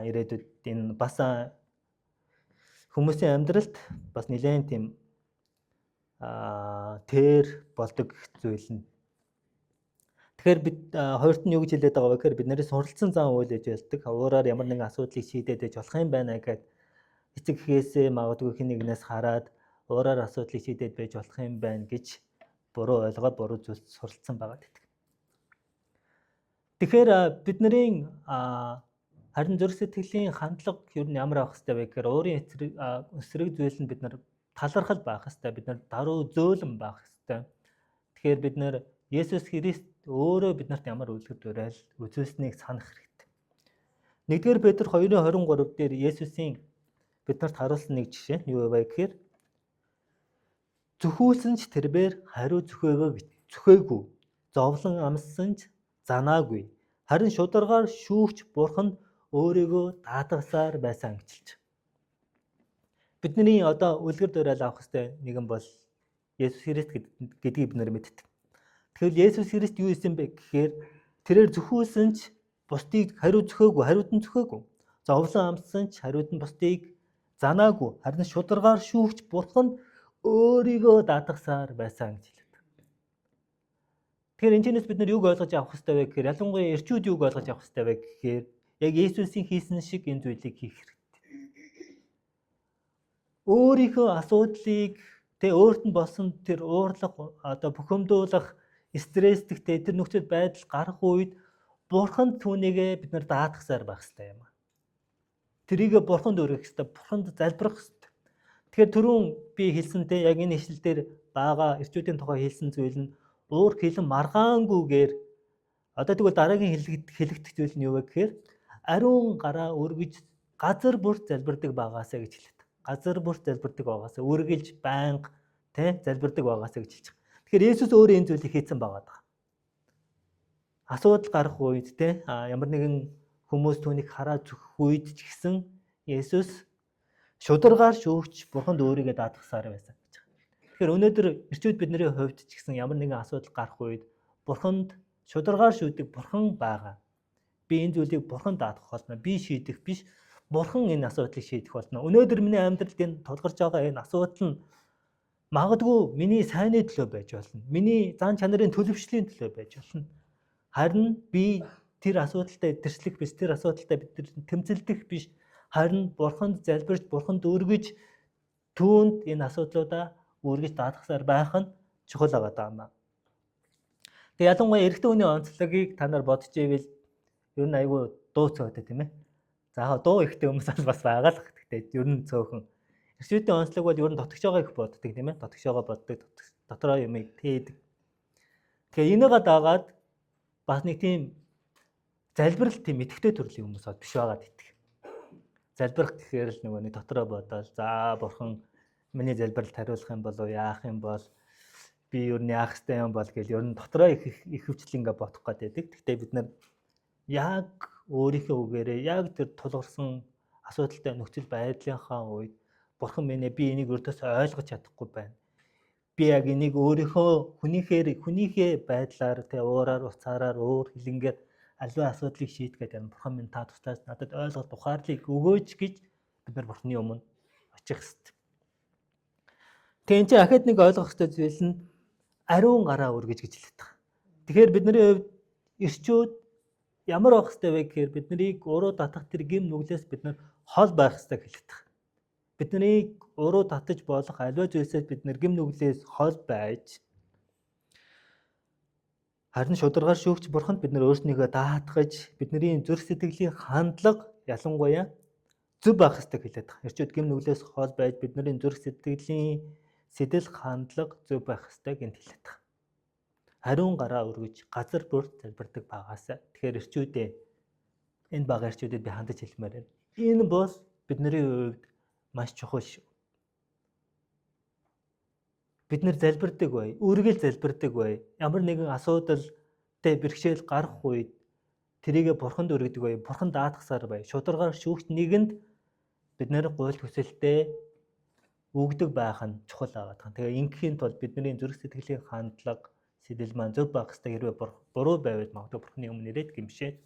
Ирээдүйд энэ бас хүмүүсийн амьдралд бас нэлээд тийм тэр болдог зүйл нь. Тэгэхээр бид хоёрт нь юу гэж хэлээд байгаа вэ гэхээр бид нарыг суралцсан зан үйл ээж болдог. Уураар ямар нэгэн асуудлыг шийдээд байж болох юм байна гэхэд эцэг эхээсээ магадгүй хэн нэгнээс хараад уураар асуудлыг шийдээд байж болох юм байна гэж буруу ойлгоод буруу зүйлс суралцсан байгаа гэдэг. Тэгэхээр бидний харин зүрх сэтгэлийн хандлага ер нь ямар авах хэрэгтэй вэ гэхээр өөрийн эсрэг зүйл нь бид нар талархал байх хэрэгтэй. Бид нар даруй зөөлөн байх хэрэгтэй. Тэгэхээр бид нар Есүс Христ өөрөө биднэрт ямар үлгэр дуурайл үзүүлснийг санах хэрэгтэй. 1-р Петр 2:23 дээр Есүсийн биднэрт харуулсан нэг жишээ нь юу вэ гэхээр зөвхүүлсэн ч тэрбээр хариу зөвхөөгүй, зовлон амссан ч занаагүй. Харин шударгаар шүүгч Бурхан өөрийгөө даатгасаар байсан гэжэлж. Бидний одоо үлгэр дуурайл авах хэрэгтэй нэгэн бол Есүс Христ гэдгийг бид нар мэддэг. Тэгэхээр Есүс Христ юу хийсэн бэ гэхээр тэрээр зөвхүүлсэн ч бусдыг хариуд нь зөвхөөгүй. Зовлон амссан ч хариуд нь бусдыг занаагүй. Харин шударгаар шүүгч Бурхан өөрийгөө даатгасаар байсан гэж хэлдэг. Тэгэхээр энэчнээс бид нар юуг ойлгож авах хэрэгтэй вэ гэхээр ялангуяа эрчүүд юуг ойлгож авах хэрэгтэй вэ гэхээр яг Есүсийн хийсэн шиг энэ зүйлийг хийх хэрэгтэй. Өөрийнхөө асуудлыг өөрт нь болсон тэр уурлах бухимдуулах стресстэй тэр нөхцөл байдал гарах үед Бурханд түүнийгээ бид нар даатгасаар байх хэрэгтэй юм. Тэрийгэ Бурханд өргөх хэрэгтэй, Бурханд залбирах хэрэгтэй. Тэгэхээр түрүүн би хэлсэнтэй яг энэ ишлэл дээр байгаа эрчүүдийн тухай хэлсэн зүйл нь уур хилэн маргаангүйгээр одоо тэгвэл дараагийн хэлэгдэх зүйл нь юу вэ гэхээр ариун гараа өргөж газар бүрт залбирдаг байгаасаа гэж хэлээд. Газар бүрт залбирдаг байгаасаа үргэлж байнга залбирдаг байгаасаа гэж хэлж байгаа. Тэгэхээр Есүс өөрөө энэ зүйлийг хийсэн байгаа. Асуудал гарах үед ямар нэгэн хүмүүс түүнийг хараад зүгх үед ч гэсэн Есүс шударгаар шүүгч Бурханд өөрийгөө даатгасаар байсан гэж байгаа. Тэгэхээр өнөөдөр эрчүүд бидний хувьд ч гэсэн ямар нэгэн асуудал гарах үед Бурханд шударгаар шүүдэг Бурхан байгаа. Би энэ зүйлийг Бурханд даатгах болно. Би шийдэх биш. Бурхан энэ асуудлыг шийдэх болно. Өнөөдөр миний амьдралд энэ тулгарч байгаа энэ асуудал нь магадгүй миний сайнны төлөө байж болно. Миний зан чанарын төлөвшлийн төлөө байж болно. Харин би тэр асуудалтай идэвхжлэх биш, тэр асуудалтай бид тэмцэлдэх биш. Харин Бурханд залбирч, Бурханд өргөж түүнд энэ асуудлуудаа өргөж даатгасаар байх нь чухал байгаа даа. Тэгээ ялангуяа эрэгтэй хүний онцлогийг та нар бодож ивэл ер нь айгүй дуу цөөтэй тийм ээ. За яг дуу ихтэй хүмүүс бас байгаа л. Гэхдээ ер нь цөөхөн. Эрчүүдийн онцлог бол ер нь дотгошоогоо их боддог тийм ээ. Дотгошоогоо боддог, дотроо юмыг тээдэг. Тэгээ энийгээ дагаад бас нэг тийм залбирал тийм итгэвтэй төрлийн хүмүүс биш байгаад идэх. Залбирах гэхээр л нөгөө нэг дотроо бодоод за бурхан миний залбиралд хариулах юм болов яах юм бол би ер нь яах ёстой юм бол гэл ер нь дотроо их хөвчлэн ингээ бодох гэдэг. Гэхдээ бид нар яг өөрийнхөө үгээрээ яг тэр тулгарсан асуудалтай нөхцөл байдлынхаа үед бурхан минь би энийг өртөөс ойлгож чадахгүй байна. Би яг энийг өөрийнхөө хүнийхээ байдлаар тэ уураар уцаараар өөр хилэнгээр аливаа асуудлыг шийдгээд байна. Бурхан минь та туслаач надад ойлголт ухаарлыг өгөөч гэж бид нар бурханы өмнө очих ёстой. Тэгээ энэ чинь ахад нэг ойлгох ёстой зүйл нь ариун гараа үргэж гэж хэлээд байгаа. Тэгэхээр бидний хувьд эрчүүд ямар байх ёстой вэ гэхээр биднийг уруу татах тэр гим нүглээс бид нар хол байх ёстой хэлээд байгаа. Биднийг уруу татаж болох аливаа зүйлсээс бид нар гим нүглээс хол байж харин шударгаар шүүгч бурханд бид нар өөрснийгөө даатгаж бидний зүрх сэтгэлийн хандлага ялангуяа зөв байх ёстой хэлээд байгаа. Эрчүүд гим нүглээс хол байж бидний зүрх сэтгэлийн сэтэл хандлага зөв байх ёстой гэнт хэлээд байгаа. Ариун гараа өргөж газар бүрт залбирдаг багаасаа. Тэгэхээр эрчүүдээ энэ бага эрчүүдэд би хандаж хэлмээр байна. Энэ бол бидний хувьд маш чухал шүү. Бид нэр залбирдаг бай, үргэлж залбирдаг бай. Ямар нэгэн асуудалтай бэрхшээл гарах үед тэрийгэ бурханд өргөдөг бай, бурхан даатгасаар бай. Шударгаар шүүгч нэгэнд бид нэр гуйлт хүсэлтэд өгдөг байх нь чухал байгаа. Тэгээ ингийн тулд бидний зүрх сэтгэлийн хандлага сэтэл маань зөв байх хэрэгтэй. Хэрвээ буруу байвал магадгүй бурханы өмнө ирээд гимшээд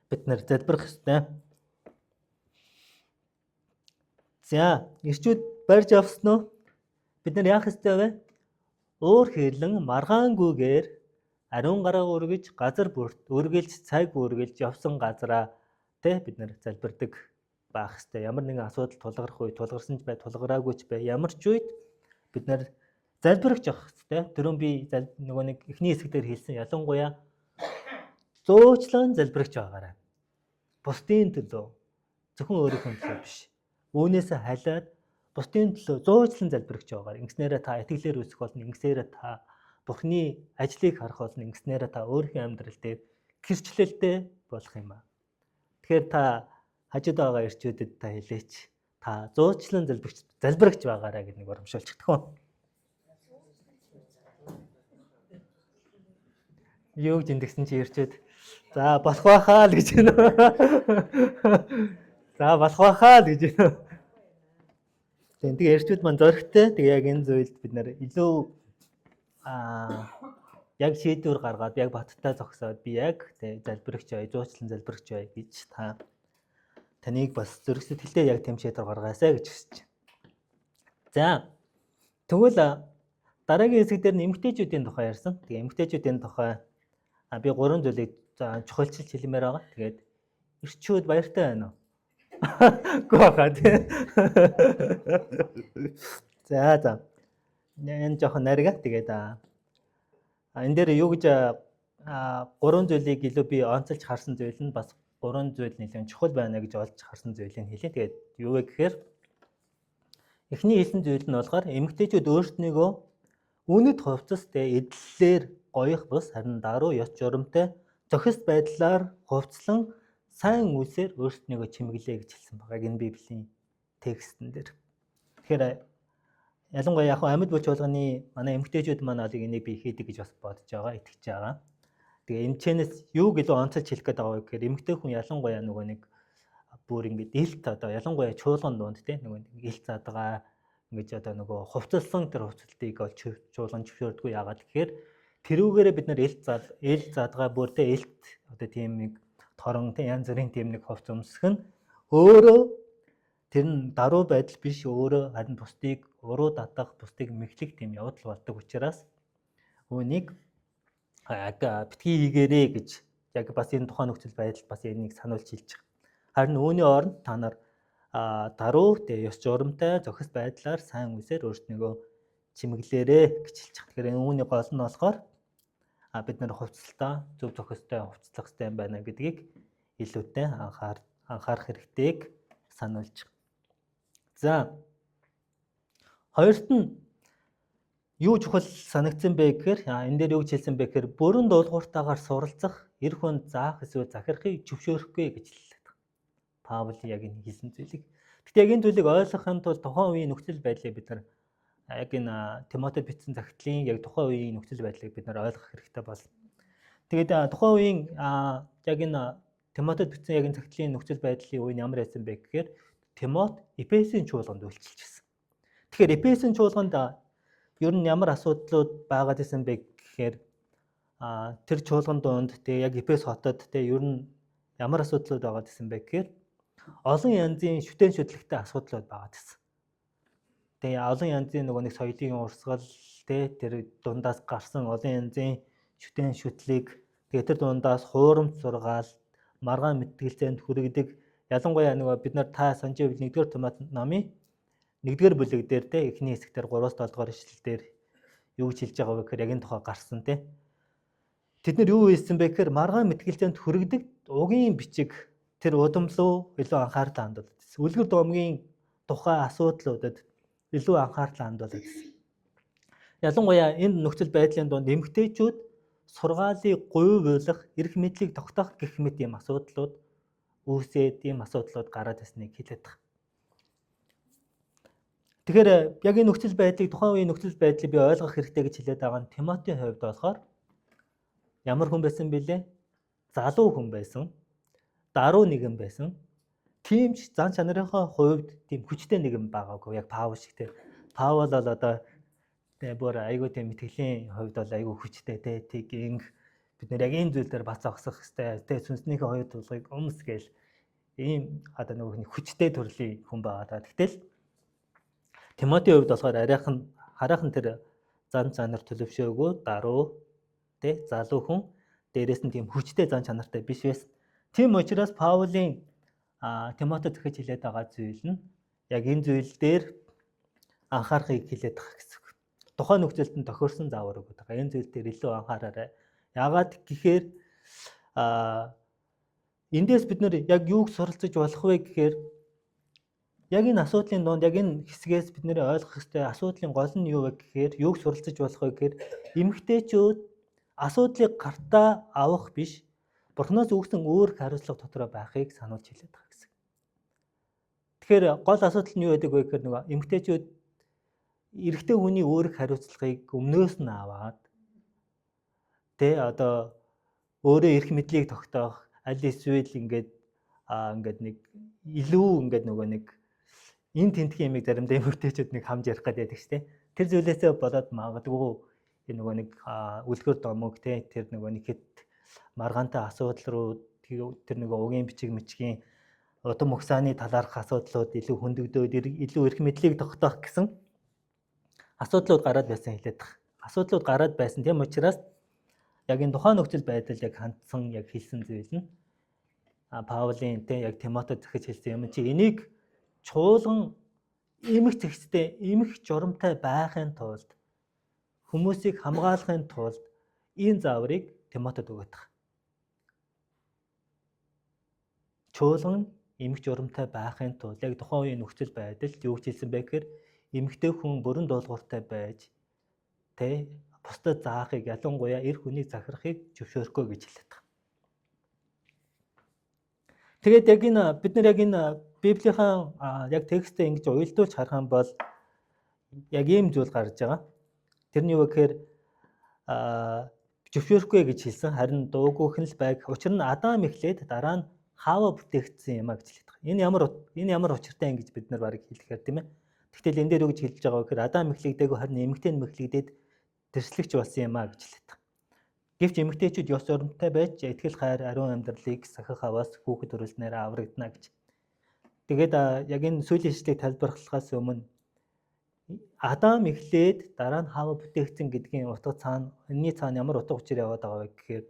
бид нар залбирах хэрэгтэй. За, эрчүүд барьж авсан уу? Бид нар яах ёстой вэ? Өөр хэрлэн маргаангүйгээр ариун гараа өргөж газар бүрт өргөлж цаг өргөлж явсан газараа бид нар залбирдаг байх ёстой. Ямар нэгэн асуудал тулгарх үе тулгарсан ч бай, тулгараагүй ч бай, ямар ч үед бид нар залбирч явах ёстой. Түрүүн би нөгөө нэг эхний хэсгээр хэлсэн ялангуяа зөөчлөн залбирч байгаарай. Бусдын төлөө зөвхөн өөрийнхөө төлөө биш. Үүнээс халиад бусдын төлөө зөөчлөн залбирч байгаарай. Ингэснээрээ та итгэлээр үсэх болно. Ингэснээрээ та Бурхны ажлыг харах болно. Ингэснээрээ та өөрийнхөө амьдрал дээр гэрчлэлтэй болох юм аа. Тэгэхээр та хажууд байгаа эрчүүдэд та хэлээч. Та зөөчлөн залбирч байгаарай гэдэг нэг урамшуулж өгдөгөө. Юу гэж эндэгсэн чи эрчүүд. За болох байхаа л гэж байна. За болох байхаа л гэж байна. Тэгээ эрчүүд маань зөрөгтэй. Тэгээ яг энэ зүйлд бид нэр илүү яг шийдвэр гаргаад яг баттай зогсоод би яг залбирч бай, зуучлан залбирч бай гэж таныг бас зүрх сэтгэлдээ яг тэм шийдвэр гаргаасаа гэж хүсэж байна. За тэгвэл дараагийн хэсэг дээр эмэгтэйчүүдийн тухай ярьсан. Тэгээ эмэгтэйчүүдийн тухай би 3 зүйлийг чухалчилж хэлмээр байгаа. Тэгээд эрчүүд баяртай байна уу? Гоо тий. За. Энэ жоохон нарга. Тэгээд энэ дээр юу гэж 3 зүйлийг илүү би онцолж харсан зүйл нь бас 3 зүйл нэлээд чухал байна гэж олж харсан зүйлийг хэлье. Тэгээд юу вэ гэхээр эхний хэлсэн зүйл нь болохоор эмэгтэйчүүд өөрсдийгөө үнэт хувцас эдлэлээр гоёх бус харин даруй ёс журамтай зохис байдлаар хувцлан сайн үсээр өөрсдийгөө чимэглэе гэж хэлсэн байгаа. Энэ Библийн текстэн дээр. Тэгэхээр ялангуяа яг амьд булч болгоны манай эмэгтэйчүүд маань энийг би хийдэг гэж бас бодож байгаа, итгэж байгаа. Тэгээ энэ чэнэс юу гэлөө онцолж хэлэх гээд байгаа вэ гэхээр эмэгтэй хүн ялангуяа нөгөө нэг бүр ингэж илт ялангуяа чуулган донд нөгөө илт задгаа ингэж нөгөө хувцалсан тэр хувцалтыг бол чуулган зөвшөөрдөггүй. Яагаад гэхээр тэрүүгээрээ бид нар илт задгаа бүр илт тийм нэг торон янз бүрийн тийм нэг хувц өмсөх нь өөрөө тэр нь даруй байдал биш, өөрөө харин бусдыг уруу татах, бусдыг мэхлэх тийм явдал болдог учраас үүнийг битгий хийгээрэй гэж яг бас энэ тухайн нөхцөл байдал бас энийг сануулж хэлж байгаа. Харин үүний оронд та нар даруй ёс журамтай зохис байдлаар сайн үсээр өөрсдөө чимэглээрэй гэж хэлж байгаа. Тэгэхээр үүний гол нь болохоор бид нар хувцалтаа зөв зохистой хувцлах хэрэгтэй байна гэдгийг илүүтэй анхаарах хэрэгтэйг сануулж. За хоёрт нь юу чухал санагдсан бэ гэхээр энэ дээр юу гэж хэлсэн бэ гэхээр бүрэн дуулууртаагаар суралцах, эрх хүнд заах эсвэл захирахыг зөвшөөрөхгүй гэж хэллээ. Паул яг энэ хэлсэн зүйлийг. Гэхдээ яг энэ зүйлийг ойлгохын тулд тухайн үеийн нөхцөл байдлыг бид нар яг энэ Тимотед бичсэн захидлын яг тухайн үеийн нөхцөл байдлыг бид нар ойлгох хэрэгтэй болно. Тэгээд тухайн үеийн яг энэ Тимотед бичсэн яг энэ захидлын нөхцөл байдлын үе нь ямар байсан бэ гэхээр Тимот Эфесийн чуулганд үйлчилж байсан. Тэгэхээр Эфесийн чуулганд ер нь ямар асуудлууд байгаад исэн бэ гэхээр тэр чуулган донд тэгээ яг Эфес хотод тэгээ ер нь ямар асуудлууд байгаад исэн бэ гэхээр олон янзын шүтэн шүтлэгтэй асуудлууд байгаад исэн. Тэгээ олон янзын нөгөө нэг соёлын урсгал тэр дундаас гарсан олон янзын шүтэн шүтлийг тэгээ тэр дундаас хуурамч сургаал, маргаан мэтгэлцээнд хүргэдэг. Ялангуяа нөгөө бид нар та санаж байвал 1-р Тимот номын 1-р бүлэг дээр эхний хэсгээр 3-7 дугаар ишлэл дээр юу гэж хэлж байгаа вэ гэхээр яг энэ тухай гарсан те. Тэд нар юу хэлсэн бэ гэхээр маргаан мэтгэлцээнд хүргэдэг угийн бичиг тэр удамлуу илүү анхаарлаа хандуулдаг. Үлгэр дуумгийн тухай асуудлуудад илүү анхаарлаа хандуулдаг. Ялангуяа энэ нөхцөл байдлын донд эмэгтэйчүүд сургаалыг гуйвуулах, эрх мэдлийг тогтоох гэх мэт ийм асуудлууд үүсээд ийм асуудлууд гараад ирснийг хэлээд байгаа. Тэгэхээр яг энэ нөхцөл байдлыг тухайн үеийн нөхцөл байдлыг би ойлгох хэрэгтэй гэж хэлээд байгаа нь Тимотийн хувьд болохоор ямар хүн байсан бэлээ? Залуу хүн байсан. Даруй нэгэн байсан. Тийм ч зан чанарынхаа хувьд тийм хүчтэй нэгэн байгаагүй. Яг Паул шиг тийм. Паул бол одоо бүр айгүй тийм итгэлийн хувьд бол айгүй хүчтэй тийм бид нэр яг энэ зүйл дээр бац зогсох хэрэгтэй. Тийм сүнснийхээ хувьд тулгыг өмс гээл ийм одоо нэг хүчтэй төрлийн хүн байгаа. Гэтэл Тимотийн хувьд болохоор хараахан тэр зан чанар төлөвшөөгүй даруй тий залуу хүн дээрээс нь тийм хүчтэй зан чанартай биш байсан. Тийм учраас Паулийн Тимотед захиж хэлээд байгаа зүйл нь яг энэ зүйл дээр анхаарахыг хэлээд байгаа гэсэн үг. Тухайн нөхцөлд нь тохиорсон заавар өгöd байгаа. Энэ зүйл дээр илүү анхаараарай. Яагаад гэхээр эндээс бид нэр яг юуг суралцаж болох вэ гэхээр яг энэ асуудлын донд яг энэ хэсгээс бид нэр ойлгох ёстой асуудлын гол нь юу вэ гэхээр юуг суралцаж болох вэ гэхээр эмэгтэйчүүд асуудлыг гартаа авах биш Бурханоос өгсөн өөр хариуцлага дотроо байхыг сануулж хэлээд байгаа гэсэн. Тэгэхээр гол асуудал нь юу байдаг вэ гэхээр нөгөө эмэгтэйчүүд эрэгтэй хүний өөр хариуцлагыг өмнөөс нь аваад одоо өөрөө эрх мэдлийг тогтоох аль эсвэл ингээд нэг илүү ингээд нөгөө нэг энэ тентгийн юмыг заримдаа эмэгтэйчүүд нэг хамж ярих гэдэг шүү дээ. Тэр зүйлээсээ болоод магадгүй энэ нөгөө нэг үлгэр домог тэр нөгөө нэг хэд маргаантай асуудал руу тэр нөгөө угийн бичиг мичгийн удам угсааны талаарх асуудлууд илүү хөндөгдөөд илүү эрх мэдлийг тогтоох гэсэн асуудлууд гараад байсан хэлээд байгаа. Асуудлууд гараад байсан. Тийм учраас яг энэ тухайн нөхцөл байдал яг хандсан яг хэлсэн зүйл нь Паулийн яг Тимотед захиж хэлсэн юм чи энийг чуулган эмх зэгцтэй эмх журамтай байхын тулд хүмүүсийг хамгаалахын тулд энэ зааврыг Тимотед өгöd байгаа. Чуулган эмх журамтай байхын тулд яг тухайн үеийн нөхцөл байдалд юу гэж хэлсэн бэ гэхээр эмэгтэй хүн бүрэн дуулууртай байж бусдад заахыг ялангуяа эрх хүнийг захирахыг зөвшөөрөхгүй гэж хэлээд байгаа. Тэгээд яг энэ бид нар яг энэ Библийнхаа яг текстээ ингэж уялдуулж харах юм бол яг ийм зүйл гарч байгаа. Тэрний юу гэхээр зөвшөөрөхгүй гэж хэлсэн. Харин дуугүйх нь л байг. Учир нь Адам эхлээд дараа нь Хава бүтээгдсэн юм а гэж хэлээд байгаа. Энэ ямар учиртай юм гэж бид нар барыг хэлэхээр тийм ээ. Тэгтэл энэ дээр юу гэж хэлж байгаа вэ гэхээр Адам эхлэгдээгүй харин эмэгтэй нь эхлэгдээд тэрслэгч болсон юм а гэж хэлээд байгаа. Гэвч эмэгтэйчүүд ёс журамтай байж итгэл хайр ариун амьдралыг сахих аваас хүүхэд төрүүлснээр аврагдана гэж. Тэгээд яг энэ сүүлийн ишлэгийг тайлбарлахаас өмнө Адам эхлээд дараа нь Хава бүтээгдсэн гэдгийн утга цаана энэний цаана ямар утга учир яваад байгаа вэ гэхээр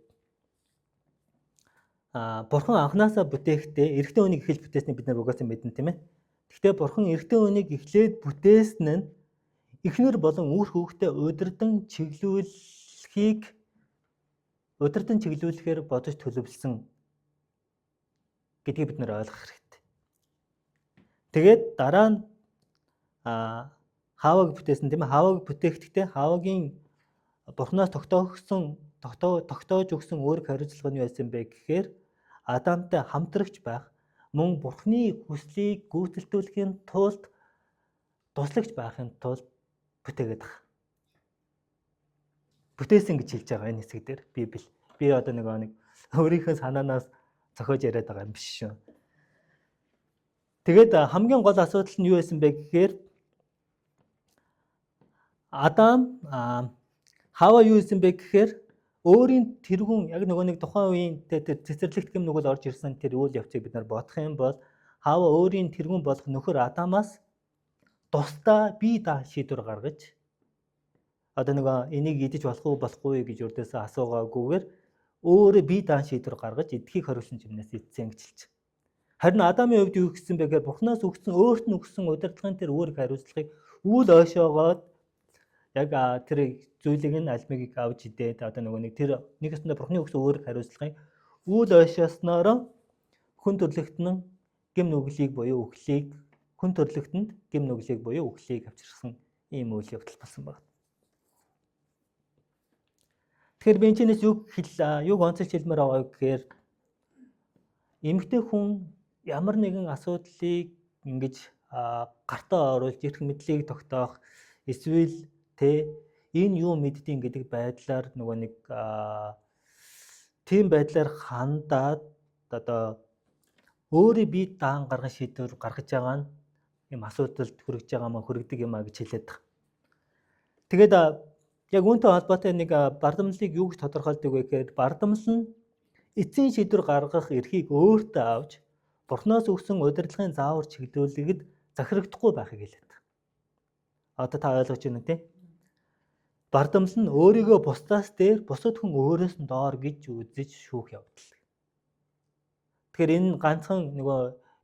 Бурхан анханасаа бүтээхдээ эрэгтэй хүнийг эхэлж бүтээснийг бид нар угаасаа мэднэ тийм ээ. Гэхдээ Бурхан эрэгтэй хүнийг эхлээд бүтээсэн нь эхнэр болон үр хүүхдээ удирдан чиглүүлэхийг удирдан чиглүүлэхээр бодож төлөвлөсөн гэдгийг бид нэр ойлгох хэрэгтэй. Тэгээд дараа нь Хаваг бүтээсэн тийм ээ. Хаваг бүтээхдээ Хавагийн Бурханаас тогтоож өгсөн үүрэг хариуцлага нь юу байсан бэ гэхээр Адамтай хамтрагч байх, мөн Бурханы хүслийг гүйцэлдүүлэхийн тулд туслагч байхын тулд бүтээгээд байгаа. Бүтээсэн гэж хэлж байгаа энэ хэсэг дээр Библи. Би одоо нэг өөрийнхөө санаанаас зохиож яриад байгаа юм биш шүү. Тэгээд хамгийн гол асуудал нь юу байсан бэ гэхээр Адам Хава юу гэсэн бэ гэхээр өөрийн тэргүүн яг нэг тухайн үеийн тэр цэцэрлэгт гэм нүгэл орж ирсэн тэр үйл явцыг бид нар бодох юм бол Хава өөрийн тэргүүн болох нөхөр Адамаас тусдаа бие даах шийдвэр гаргаж одоо энийг идэж болохгүй гэж өрдөөсөө асуугаагүйгээр өөрөө бие даах шийдвэр гаргаж эдхийг хориулсан юмнаас идсэн гэж хэлж. Харин Адамын хувьд юу гэсэн бэ гэхээр Бурханаас өөрт нь өгсөн удирдлагын тэр үүрэг хариуцлагыг үл ойшоогоод яг тэр зүйлийг нь альмыг авч идээд тэр нэгэсэндээ Бурханы өгсөн үүрэг хариуцлагыг үл ойшоосноор хүн төрлөختн гэм нүглийг буюу үхлийг хүн төрлөختөнд гэм нүглийг буюу үхлийг авчирсан ийм үйл явдал болсон байна. Тэгэхээр би энэчнээс юг онцолж хэлмээр байгаа гэхээр эмэгтэй хүн ямар нэгэн асуудлыг ингэж гартаа оруулж эрх мэдлийг тогтоох эсвэл энэ юу мэддэм гэдэг байдлаар тийм байдлаар хандаад өөрийн бие даан гаргах шийдвэр гаргаж байгаа нь юм асуудалд хүрэгдэг юм а гэж хэлээд байгаа. Тэгээд яг үүнтэй холбоотой нэг бардамлыг юу гэж тодорхойлдог вэ гэхээр бардамл нь эцсийн шийдвэр гаргах эрхийг өөртөө авч Бурханаас өгсөн удирдлагын заавар чиглүүлэгд захирагдахгүй байхыг хэлээд. Одоо та ойлгож байна үү? Бардамл нь өөрийгөө бусдаас дээр, бусад хүн өөрөөс нь доор гэж үзэж шүүх явдал. Тэгэхээр энэ ганцхан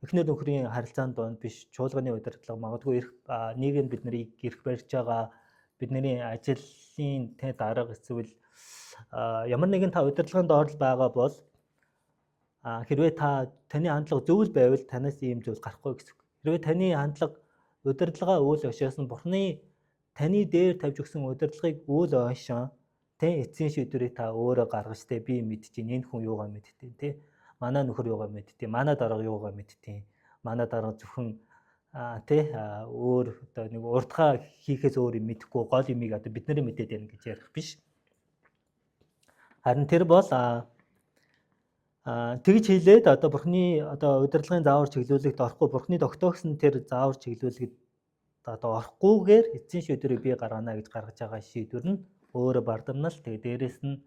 эхнэр нөхрийн харилцаанд донд биш, чуулганы удирдлага, магадгүй нийгэм биднийг эрх барьж байгаа, бидний ажлын дарга эсвэл ямар нэгэн та удирдлагын доор байгаа бол хэрвээ таны хандлага зөв байвал танаас ийм зүйл гарахгүй гэсэн. Хэрвээ таны хандлага удирдлагаа үйл ойшоосон Бурханы таны дээр тавьж өгсөн удирдлагыг үйл ойшоо эцсийн шийдвэрийг та өөрөө гаргаж би мэдтiin энэ хүн юугаа мэдтiin манай нөхөр юугаа мэдтiin манай дарга юугаа мэдтiin манай дарга зөвхөн өөр урдгаа хийхээс өөр юм мэдэхгүй гол юмыг бид нарыг мэдээд байна гэж ярих биш. Харин тэр бол тэгж хэлээд Бурханы удирдлагын заавар чиглүүлэгт орохгүй Бурханы тогтоогсон тэр заавар чиглүүлэгт орохгүйгээр эцсийн шийдвэрийг би гаргана гэж гаргаж байгаа шийдвэр нь өөрөө бардамнал. Тэгээ дээрэс нь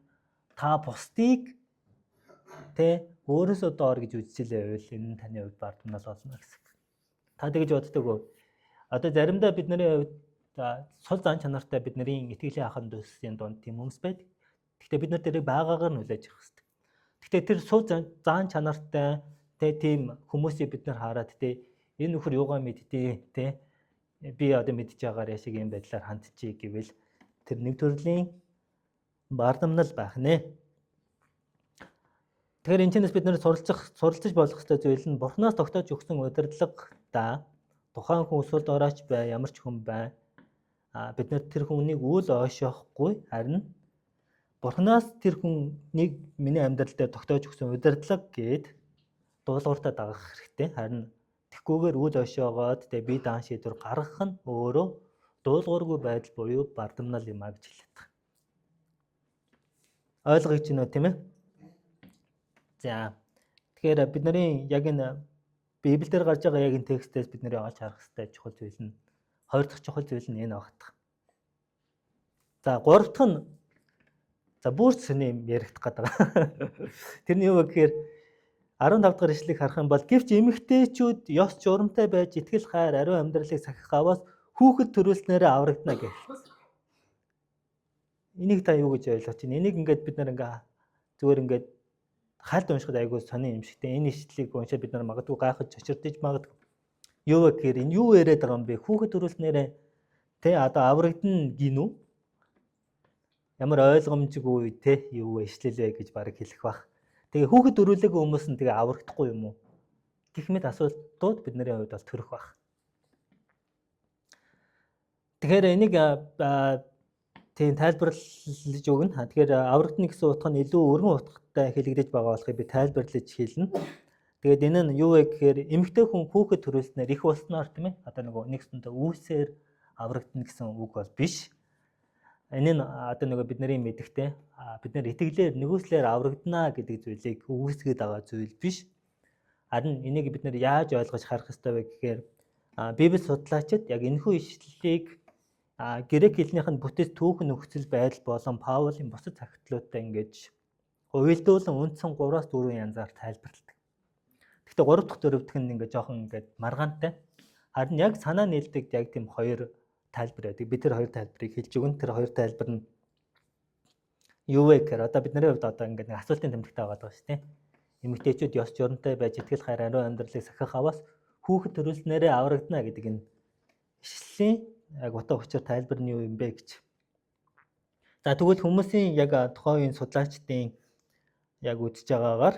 та бусдыг өөрөөсөө доор гэж үзчихлээ байвал энэ нь таны хувьд бардамнал болно гэсэн. Та тэгж боддог уу? Одоо заримдаа бидний хувьд сул зан чанартай бидний итгэлийн ахын дүүсийн донд тийм хүмүүс байдаг. Гэхдээ бид нар тэрийг байгаагаар нь хүлээж авах хэрэгтэй. Гэхдээ тэр сул зан чанартай тийм хүмүүсийг бид нар хараад энэ нөхөр юугаа мэдтээ би одоо мэдж байгаагаар яшиг юм байдлаар хандчихъя гэвэл тэр нэг төрлийн бардамнал байх нэ. Тэгэхээр энэ ч бид нар суралцж болох ёстой зүйл нь Бурханаас тогтоож өгсөн удирдлагада тухайн хүн өсвөл дорооч бай, ямар ч хүн бай. Бид нар тэр хүнийг үл ойшоохгүй харин Бурханаас тэр хүнийг миний амьдрал дээр тогтоож өгсөн удирдлага гээд дуулууртаа дагах хэрэгтэй. Харин тэгхгүйгээр үл ойшоогоод би даан шийдвэр гаргах нь өөрөө дуулуургүй байдал буюу бардамнал юм а гэж хэлээд байгаа. Ойлгож байна уу тийм ээ? За тэгэхээр бидний яг энэ Библиэр гарч байгаа яг энэ текстээс бид нэр олж харах хэрэгтэй чухал зүйл нь хоёр дахь чухал зүйл нь энэ багтах. За гурав дахь нь бүр сони юм яригдах гэдэг. Тэрний юу вэ гэхээр 15 дахь ишлэгийг харах юм бол гэвч эмэгтэйчүүд ёс журамтай байж итгэл хайр ариун амьдралыг сахих аваас хүүхэд төрүүлснээрээ аврагдана гэх. Энийг та юу гэж ойлгож байна? Энийг ингээд бид нар зүгээр ингээд хальт уншихад айгүй сони юм шигтэй. Энэ ишлэлийг уншаад бид нар магадгүй гайхаж чочирдож магадгүй. Юу вэ гэхээр энэ юу яриад байгаа юм бэ? Хүүхэд төрүүлснээрээ одоо аврагдана гинүү? ямар ойлгомжгүй те юу вэ ишлэл вэ гэж барыг хэлэх бах. Тэгээ хүүхэд өрүүлээгүй хүмүүс нь тэгээ аврагдахгүй юм уу? Гэх мэт асуултууд бидний хувьд бол төрөх бах. Тэгэхээр энийг тийм тайлбарлаж өгнө. Тэгэхээр аврагдана гэсэн утга нь илүү өргөн утгатай хэлэгдэж байгаа болохыг би тайлбарлаж хэлнэ. Тэгээд энэ нь юу вэ гэхээр эмэгтэй хүн хүүхэд төрүүлснээр их болсноор тийм ээ. Одоо нөгөө нэгсэндээ үүсээр аврагдана гэсэн үг бол биш. Энэ нь одоо нөгөө бидний мэдгтэй бид нар итгэлээр нөгөөслөөр аврагдана гэдэг зүйлийг үүсгээд байгаа зүйл биш. Харин энийг бид нар яаж ойлгож харах ёстой вэ гэхээр Библи судлаачид яг энэхүү ишлэлийг грек хэлнийх нь бүтэц түүхэн нөхцөл байдал болон Паулийн бусад захидлуудтай ингэж уялдуулан үндсэн 3-4 янзаар тайлбарладаг. Гэхдээ 3 дахь дөрөвдөх нь ингээд жоохон ингээд маргаантай. Харин яг санаа нийлдэг яг тийм хоёр тайлбар байдаг. Би тэр хоёр тайлбарыг хэлж өгнө. Тэр хоёр тайлбар нь юу вэ гэхээр одоо бидний хувьд одоо ингээд нэг асуултын тэмдэгтэй байгаа даа шүү дээ. Эмэгтэйчүүд ёс журантай байж итгэл хайр ариун амьдралыг сахих аваас хүүхэд төрүүлснээрээ аврагдана гэдэг энэ ишлэлийн яг утга учир тайлбар нь юу юм бэ гэж. За тэгвэл хүмүүсийн яг тухайн үеийн судлаачдын яг үзэж байгаагаар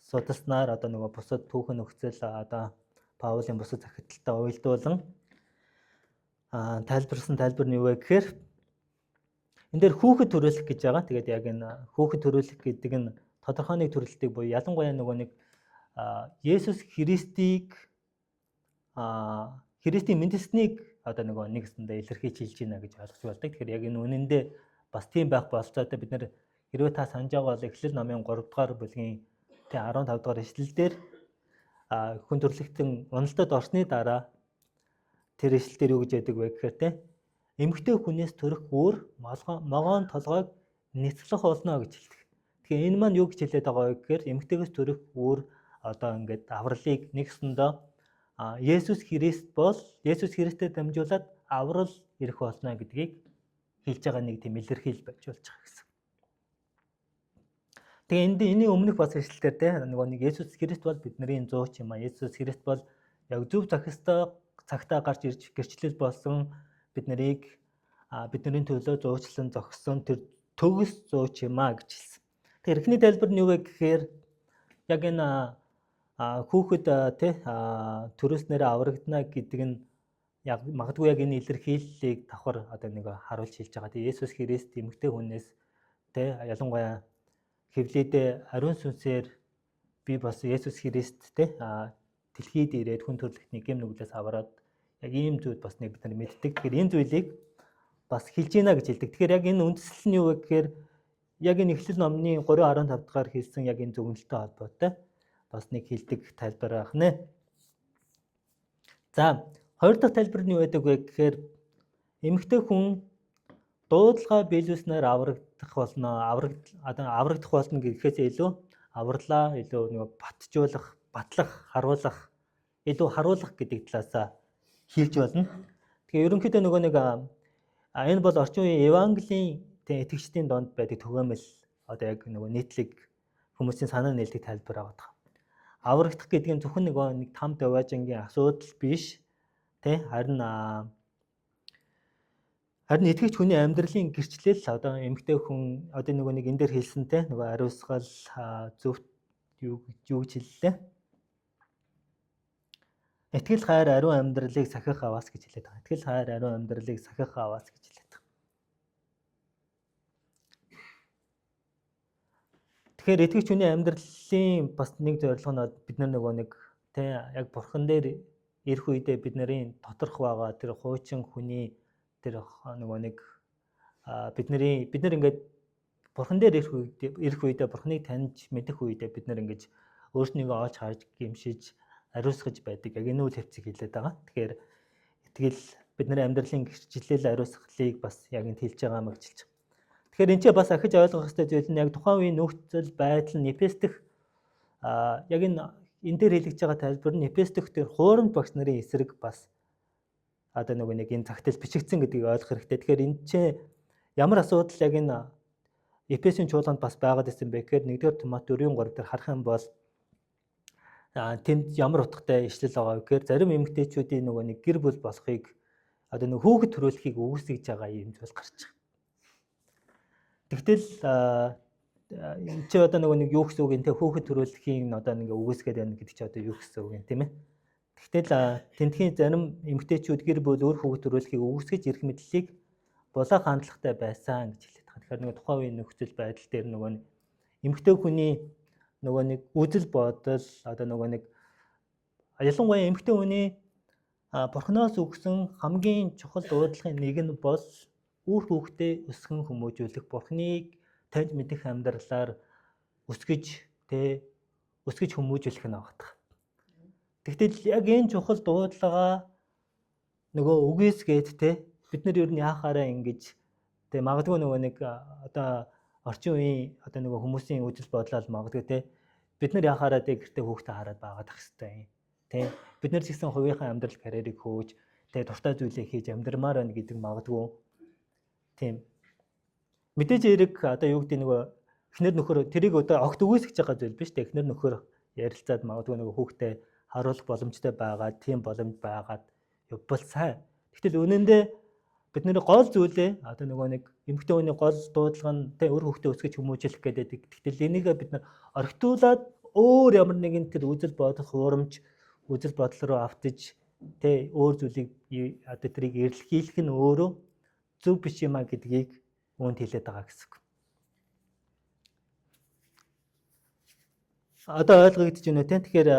судалснаар одоо нөгөө бусад түүхэн нөхцөл одоо Паулийн бусад захидалтай уялдуулан тайлбарсан тайлбар нь юу вэ гэхээр энэ дээр хүүхэд төрүүлэх гэж байгаа. Тэгээд яг энэ хүүхэд төрүүлэх гэдэг нь тодорхой нэг төрөлтийг буюу ялангуяа нөгөө нэг Есүс Христийг Христийн мэндэлснийг одоо нөгөө нэгсэндээ илэрхийлж байна гэж ойлгож болдог. Тэгэхээр яг энэ үнэндээ бас тийм байх болцоотой бид нэр хэрвээ та санаж байгаа бол Эхлэл номын 3 дугаар бүлгийн 15 дугаар ишлэлдэр хүн төрлөختөн уналтад орсны дараа тэр ишлэлдэр юу гэж яддаг вэ гэхээр те эмэгтэй хүнээс төрөх өөр могоон толгойг нэцлэх болно гэж хэлдэг. Тэгэхээр энэ маань юу гэж хэлээд байгаа вэ гэхээр эмэгтэйгээс төрөх өөр одоо ингээд авралыг нэгсэндээ Есүс Христтэй дамжуулаад аврал ирэх болно гэдгийг хэлж байгаа нэг тийм илэрхийлэл байж болж байгаа гэсэн. Тэгээ энэний өмнөх бас ишлэлээр те нөгөө нэг Есүс Христ бол бидний зууч юм а. Есүс Христ бол яг зөв цагтаа гарч ирж гэрчлэл болсон биднийг бидний төлөө зуучлан зогссон тэр төгс зууч юм а гэж хэлсэн. Тэгэхээр эхний тайлбар нь юу вэ гэхээр яг энэ хүүхэд төрөөснөрөө аврагдана гэдэг нь яг магадгүй яг энэ илэрхийллийг давхар одоо нэг харуулж хэлж байгаа. Тэгээ Есүс Христ эмэгтэй хүнээс ялангуяа Хевлидээ ариун сүнсээр би бас Есүс Христ дэлхийд ирээд хүн төрлөختний гэм нүглээс аваад яг ийм зүйл бас нэг бид нар мэддэг. Тэгэхээр энэ зүйлийг бас хэлж ийна гэж хэлдэг. Тэгэхээр яг энэ үндэслэл нь юу вэ гэхээр яг энэ Эхлэл номны 3:15 дахь хэлсэн яг энэ зөвнөлттэй холбоотой бас нэг хэлдэг тайлбар байх нэ. За, хоёр дахь тайлбар нь юу байдаг вэ гэхээр эмэгтэй хүн дуудлага биелүүлснээр аврагдах болно. Аврагдах болно гэхээс илүү авралаа илүү нэг батжуулах, батлах, харуулах, илүү харуулах гэдэг талаас хэлж болно. Тэгэхээр ерөнхийдөө нөгөө нэг энэ бол орчин үеийн Евангелийн итгэгчдийн донд байдаг төгөөмөл одоо яг нөгөө нийтлэг хүмүүсийн санаа нийлдэг тайлбар байгаа. Аврагдах гэдэг нь зөвхөн нэг там даваажингийн асуудал биш. Харин итгэгч хүний амьдралын гэрчлэл одоо эмэгтэй хүн одоо нөгөө нэг энэ дээр хэлсэнтэй нөгөө ариусгал зөвхт юу гэж хэллээ. Итгэл хайр ариун амьдралыг сахих аваас гэж хэлээд байгаа. Итгэл хайр ариун амьдралыг сахих аваас гэж хэлээд байгаа. Тэгэхээр итгэгч хүний амьдралын бас нэг зорилго нь бид нар нөгөө нэг яг бурхан дээр ирэх үедээ бидний доторх байгаа тэр хуучин хүний тэр нөгөө нэг бид нар ингээд бурхан дээр ирэх үедээ бурханыг таньж мэдэх үедээ бид нар ингэж өөрснийгөө олж харж гимшиж ариусгаж байдаг. Яг энэ үйл хэвцийг хэлээд байгаа. Тэгэхээр итгэл бидний амьдралын гэрчлэл ариусгалыг бас яг энэ хэлж байгаа юм гэж хэлж байгаа. Тэгэхээр энэ ч бас ахиж ойлгох хэрэгтэй зүйл нь яг тухайн үеийн нөхцөл байдал нь Эфес дэх яг энэ дээр хэлж байгаа тайлбар нь Эфес дэх тэр хуурамч багш нарын эсрэг бас одоо нэг энэ цагтл бичигдсэн гэдгийг ойлгох хэрэгтэй. Тэгэхээр энэ чинь ямар асуудал яг энэ Эфесийн чуулганд бас байгаад ирсэн бэ гэхээр 1-р Тимотей 4:3 дээр харах юм бол тэнд ямар утгатай ишлэл байгаа вэ гэхээр зарим эмэгтэйчүүдийн нөгөө нэг гэр бүл болохыг одоо нэг хүүхэд төрүүлэхийг үүсгэж байгаа юм зүйл гарч байгаа. Тэгтэл чи одоо нэг юу гэсэн үг юм те хөөхд төрүүлэхийн одоо нэг үгүйсгээд байна гэдэг чи одоо юу гэсэн үг юм тийм ээ. Тэгтэл тентхийн зарим эмэгтэйчүүд гэр бүл өөр хүүхэд төрүүлэхийг үгүйсгэж эрх мэдлийг булаа хандлагатай байсан гэж хэлээд байгаа. Тэгэхээр нэг тухайн үеийн нөхцөл байдал дээр нөгөө эмэгтэй хүний нөгөө нэг үзэл бодол одоо нөгөө нэг ялангуяа эмэгтэй хүний бурхноос өгсөн хамгийн чухал дуудлагын нэг нь бол үр хүүхдээ өсгөн хүмүүжүүлэх, бурхныг таньж мэдэх амьдралаар өсгөж хүмүүжүүлэх нь байгаа. Тэгтэл яг энэ чухал дуудлагаа нөгөө үгүйсгээд бид нар ер нь яахаараа ингэж магадгүй нөгөө нэг одоо орчин үеийн одоо нөгөө хүмүүсийн үзэл бодлол магадгүй бид нар яхаараа гэртээ хүүхдээ хараад байгаад ах хэвээр бид нар ч гэсэн хувийнхаа амьдрал карьерийг хөөж дуртай зүйлээ хийж амьдрмаар байна гэдэг магадгүй тийм мэдээж эрэг одоо юу гэдэг нөгөө эхнэр нөхөр тэрийг одоо огт үгүйсгэж байгаа зүйл биш эхнэр нөхөр ярилцаад магадгүй нөгөө хүүхдээ харуулах боломжтой байгаад тийм боломж байгаад явбал сайн. Гэтэл үнэндээ бидний гол зүйлээ одоо нөгөө нэг эмэгтэй хүний гол дуудлага нь өөр хүүхдээ өсгөж хүмүүжүүлэх гэдэг. Гэтэл энийг бид нар орхитуулаад өөр ямар нэгэн тэр үзэл бодол хуурамч үзэл бодол руу автаж өөр зүйлийг одоо тэрийг эрэлхийлэх нь өөрөө зөв биш юм а гэдгийг үүнд хэлээд байгаа гэсэн үг. Одоо ойлгогдож байна уу те? Тэгэхээр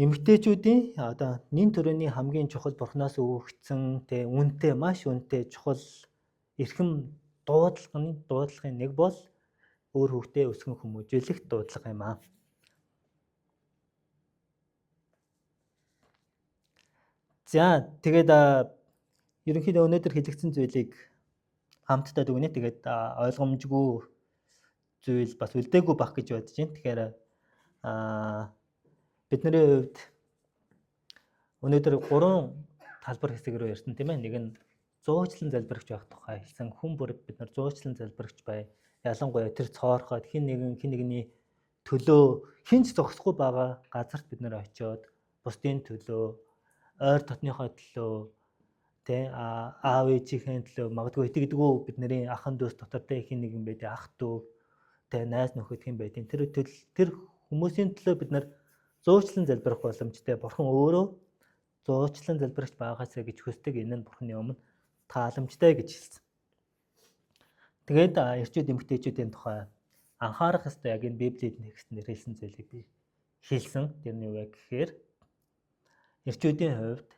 эмэгтэйчүүдийн одоо нин төрөний хамгийн чухал бурхнаас өгөгдсөн үнэтэй маш үнэтэй чухал эрхэм дуудлагын нэг бол өөр хүүхдээ өсгөн хүмүүжүүлэх дуудлага юм аа. За тэгээд ерөнхийдөө өнөөдөр хэлэгдсэн зүйлийг хамтдаа дүгнээ. Тэгээд ойлгомжгүй зүйл бас үлдээгүй байх гэж бодож байна. Тэгэхээр бидний хувьд өнөөдөр 3 талбар хэсэг рүү ярьсан тийм ээ. Нэг нь зуучлан залбирагч байх тухай хэлсэн. Хүн бүр бид нар зуучлан залбирагч бай. Ялангуяа тэр цоорхоод хин нэгний төлөө хинч зогсохгүй байгаа газарт бид нар очиод бусдын төлөө ойр дотныхоо төлөө аав ээжийнхээ төлөө магадгүй итгэдэггүй бидний ахын дүүс дотор хин нэгэн байдаг ах дүү найз нөхөд хин байдیں۔ Тэр хүмүүсийн төлөө бид нар зуучлан залбирах боломжтой. Бурхан өөрөө зуучлан залбирагч байгаасаа гэж хүсдэг. Энэ нь Бурханы өмнө тааламжтай гэж хэлсэн. Тэгээд эрчүүд эмэгтэйчүүдийн тухай анхаарах ёстой яг энэ Библийн текстээр хэлсэн зүйлийг би хэлсэн. Тэр нь юу вэ гэхээр эрчүүдийн хувьд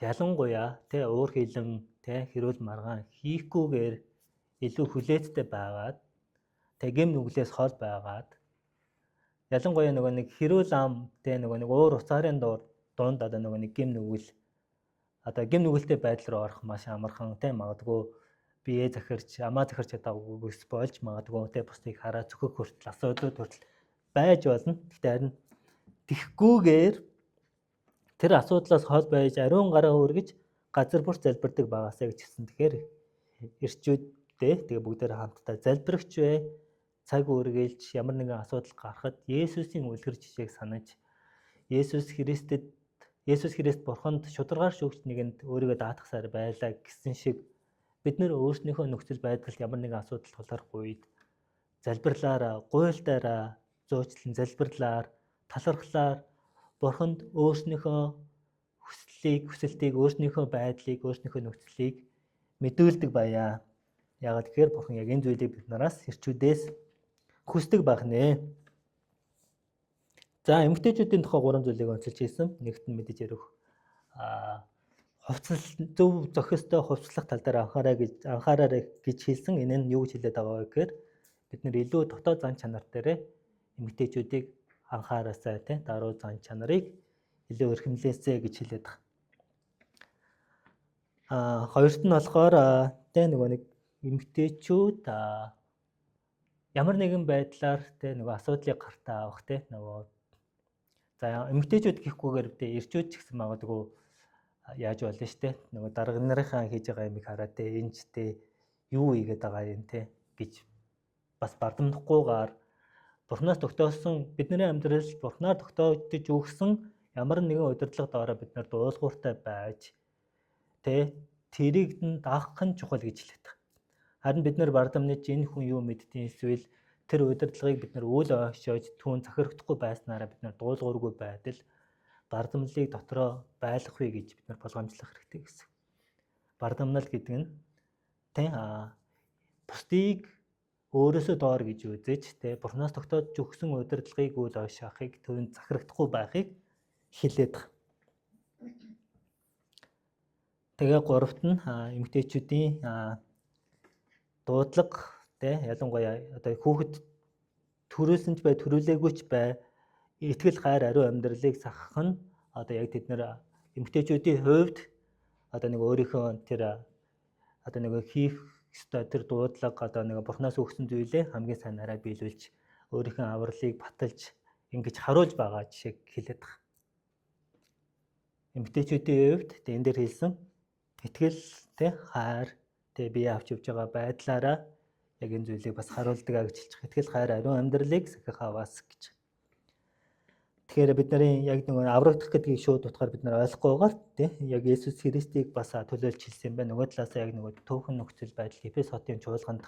ялангуяа уур хилэн хэрүүл маргаан хийхгүйгээр илүү хүлээцтэй байгаад гэм нүглээс хол байгаад ялангуяа нөгөө нэг хэрүүл ам нөгөө нэг уур уцаарын дунд одоо нөгөө нэг гэм нүгэлтэй байдал руу орох маш амархан магадгүй бие захирч амаа захирч чадаагүйгээс болж магадгүй бусдыг хараа зөвхөх хүртэл асуудлууд хүртэл байж болно. Гэхдээ харин тэгхгүйгээр тэр асуудлаас хол байж ариун гараа өргөж газар бүрт залбирдаг байгаасаа гэж хэлсэн. Тэгэхээр эрчүүдтэй тэгээ бүгдээр хамтдаа залбирагч бай. Цаг үргэлж ямар нэгэн асуудал гарахад Есүсийн үлгэр жишээг санаж Есүс Христ Бурханд шударгаар шүүгч нэгэнд өөрийгөө даатгасаар байлаа гэсэн шиг бид нэр өөрснийхөө нөхцөл байдалд ямар нэгэн асуудал тулгарх үед залбирлаараа, гуйлтаараа, зуучлан залбирлаар, талархлаар Бурханд өөрснийхөө хүсэлтийг, өөрснийхөө байдлыг, өөрснийхөө нөхцөлийг мэдүүлдэг баяа. Яагаад гэхээр Бурхан яг энэ зүйлийг бид нараас эрчүүдээс хүсдэг байх нэ. За эмэгтэйчүүдийн тухай 3 зүйлийг онцолж хэлсэн. Нэгт нь мэдээж ярих зөв зохистой хувцлах тал дээр анхаараарай гэж хэлсэн. Энэ нь юу гэж хэлээд байгаа вэ гэхээр бид нэр илүү дотоод зан чанар дээр эмэгтэйчүүдийг анхаараасай даруй зан чанарыг илүү эрхэмлээсэй гэж хэлээд байгаа. Хоёрт нь болохоор нөгөө нэг эмэгтэйчүүд ямар нэгэн байдлаар нөгөө асуудлыг гартаа авах нөгөө за эмэгтэйчүүд гэхгүйгээр эрчүүд ч гэсэн магадгүй яаж болно штэ нөгөө дарга нарынхаа хийж байгаа юмыг хараад энэ ч юу хийгээд байгаа юм гэж бас бардамнахгүйгээр Бурханаас тогтоосон бидний амьдрал Бурханаар тогтоогдож өгсөн ямар нэгэн удирдлага доороо бид нар дуулууртай байж тэрийг нь даах нь чухал гэж хэлээд байгаа. Харин бид нар бардамнаж энэ хүн юу мэдтiin эсвэл тэр удирдлагыг бид нар үл ойшоож түүн захирагдахгүй байснараа бид нар дуулуургүй байдал бардамлыг дотроо байлгах вэ гэж бид нар болгоомжлох хэрэгтэй гэсэн. Бардамнал гэдэг нь тэ бусдыг өөрөөсөө доор гэж үзэж тэ Бурханаас тогтоож өгсөн удирдлагыг үл ойшоохыг түүнд захирагдахгүй байхыг хэлээд байгаа. Тэгээ гуравт нь эмэгтэйчүүдийн дуудлага тэ ялангуяа одоо хүүхэд төрүүлсэн ч бай төрүүлээгүй ч бай итгэл гайр ариу амьдралыг сахах нь одоо яг тэд нэр эмэгтэйчүүдийн хувьд одоо нэг өөрийнхөө тэр одоо нэг хийх ёстой тэр дуудлага одоо нэг Бурханаас өгсөн зүйлээ хамгийн сайнараа биелүүлж өөрийнхөө авралыг баталж ингэж харуулж байгаа жишээг хэлээд байгаа. Эмэгтэйчүүдийн хувьд энэ дээр хэлсэн итгэл тэ хайр тэ бие авч явж байгаа байдлаараа яг энэ зүйлийг бас харуулдаг гэж хэлж байгаа. Итгэл хайр ариун амьдралыг сахих аваас гэж. Тэгэхээр бид нарын яг нэг аврагдах гэдгийг шууд утгаар бид нар ойлгохгүй байгаа тийм яг Есүс Христийг бас төлөөлж хэлсэн байна. Нөгөө талаас яг нөгөө төөхөн нөхцөл байдал Эфес хотын чуулганд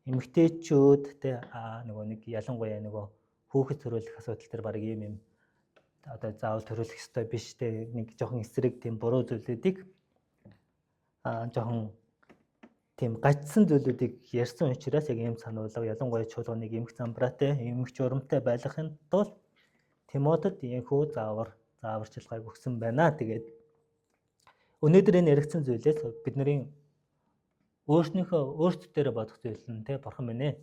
эмэгтэйчүүд тийм нөгөө нэг ялангуяа нөгөө хүүхэд төрүүлэх асуудал төр баг юм одоо заавал төрүүлэх ёстой биш тийм нэг жоохон эсрэг тийм буруу зүйлүүдийг жоохон тийм гацсан зүйлүүдийг ярьсан учраас яг ийм сануулга ялангуяа чуулганыг эмх замбраатай эмх журамтай байлгахын тулд Тимотед ийхүү зааварчилгааг өгсөн байна. Тэгээд өнөөдөр энэ яригдсан зүйлээс бидний өөрсдөө дээр бодох зүйл нь тий бурхан минь ээ.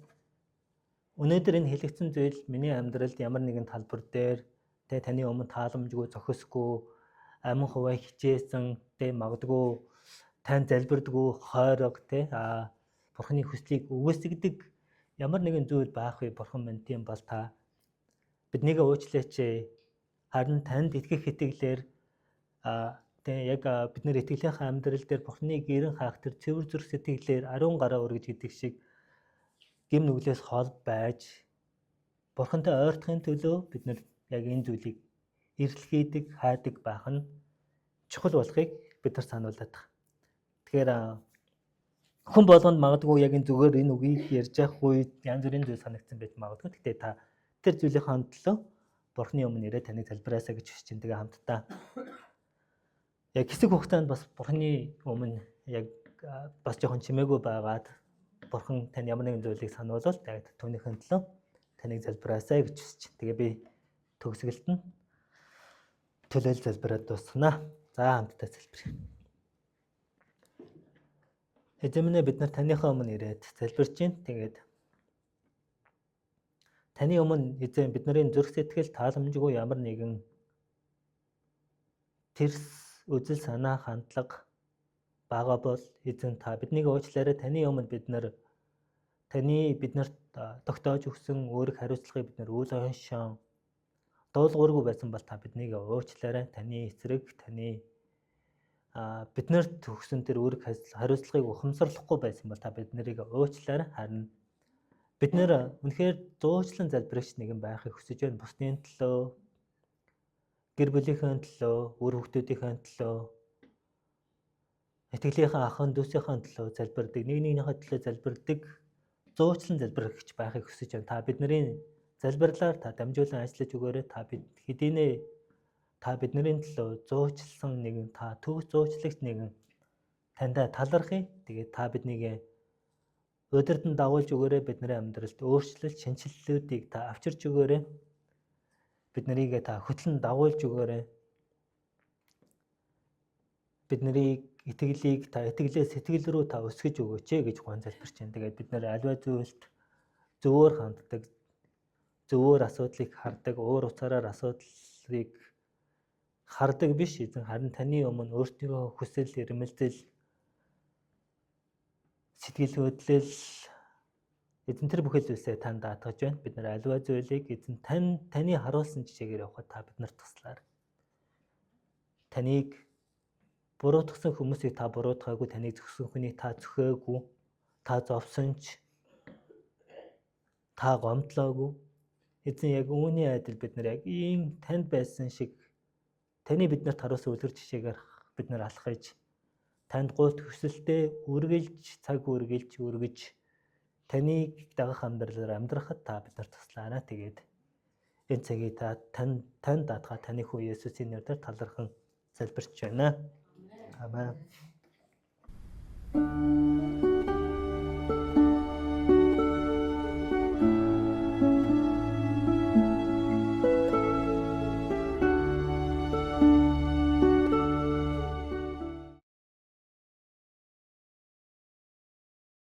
Өнөөдөр энэ хэлэгдсэн зүйл миний амьдралд ямар нэгэн талбар дээр тий таны өмнө тааламжгүй зохисгүй амин хуваа хичээсэн тий магадгүй тань залбирдаггүй хойрог тий бурханы хүслийг үгүйсгдэг ямар нэгэн зүйл байх вэ бурхан минь тийм бол та биднийг уучлаач. Харин танд итгэх итгэлээр тэгээ яг бид нэр итгэлийнхаа амьдрал дээр Бурханы гэрэн хаах тэр цэвэр зүрх сэтгэлээр ариун гараа өргөж гэдэг шиг гим нүглээс хол байж Бурхантай ойртохын төлөө бид нар яг энэ зүйлийг эрэлхийдэг, хайдаг байх нь чухал болохыг бид нар сануулдаг. Тэгэхээр хүн болгонд магадгүй яг энэ зүгээр энэ үгийг ярьж явах үед янз бүрийн зүйл санагдсан байж магадгүй. Гэхдээ та тэр зүйлийнхаа төлөө Бурханы өмнө ирээд таныг залбираасаа гэж хүсэж чинь тэгээ хамтдаа яг хэсэг хугацаанд бас Бурханы өмнө яг бас жоохон чимээгүй байгаад Бурхан тань ямар нэгэн зүйлийг сануулвал тэгээд түүнийхэн төлөө таныг залбираасаа гэж хүсэж чинь тэгээ би төгсгөлт нь төлөөл залбираад дуусгана. За хамтдаа залбирая. Эзэмнээ бид нар таныхаа өмнө ирээд залбирч чинь тэгээд таны өмнө эзэн бидний зүрх сэтгэл тааламжгүй ямар нэгэн тэрс үзэл санаа хандлага байгаа бол эзэн та биднийг уучлаарай. Таны өмнө бид нар биднэрт тогтоож өгсөн өөрийн хариуцлагыг бид нар үл ойшоо дуулуургүй байсан бол та биднийг уучлаарай. Таны эсрэг таны биднэрт өгсөн тэр өөрийн хариуцлагыг ухамсарлахгүй байсан бол та биднийг уучлаарай. Харин бид нэр үнэхээр зуучлан залбирагч нэгэн байхыг хүсэж байна. Бусдын төлөө, гэр бүлийнхээ төлөө, үр хүүхдүүдийнхээ төлөө, итгэлийнхээ ахын дүүсийнхээ төлөө залбирдаг, нэг нэгнийхээ төлөө залбирдаг, зуучлан залбирагч байхыг хүсэж байна. Та бидний залбирлаар та дамжуулан ажиллаж өгөөрэй. Та бидний төлөө зуучлсан нэгэн, та төв зуучлагч нэгэн таньда талархъя. Тэгээд та биднийг удирдан дагуулж өгөөрэй. Бидний амьдралд өөрчлөлт, шинжилэлүүдийг та авчирч өгөөрэй. Биднийг та хөтлөн дагуулж өгөөрэй. Бидний итгэлийг та итгэлээс сэтгэл рүү та өсгөж өгөөч гэж гуйн залбирч байна. Тэгээд бид нэр аливаа зүйлд зөвөр ханддаг, зөвөр асуудлыг хардаг, уур уцаараар асуудлыг хардаг биш эзэн. Харин таны өмнө өөртөө хүсэл, эрмэлзэл, сэтгэл хөдлөл эзэн тэр бүхэл зүйлсээ тань даатгаж байна. Бид нар аливаа зүйлийг эзэн таны харуулсан жишээгээр явахад та биднэрт туслаар. Таныг буруутгасан хүмүүсийг та буруутгаагүй, таныг зөксөн хүнийг та зөхөөгүй, та зовсонч, та гомдлоогүй. Эзэн яг үүний адил бид нар яг ийм танд байсан шиг таны биднэрт харуулсан үлгэр жишээгээр бид нар алхаж танд гуйт хүсэлтэд үргэлж цаг үргэж таныг дагах амьдралаар амьдрахад та бидэнд туслаарай. Тэгээд энэ цагийг танд даатгах таны хүү Есүсийн нэрээр талархан залбирч байна. Амен.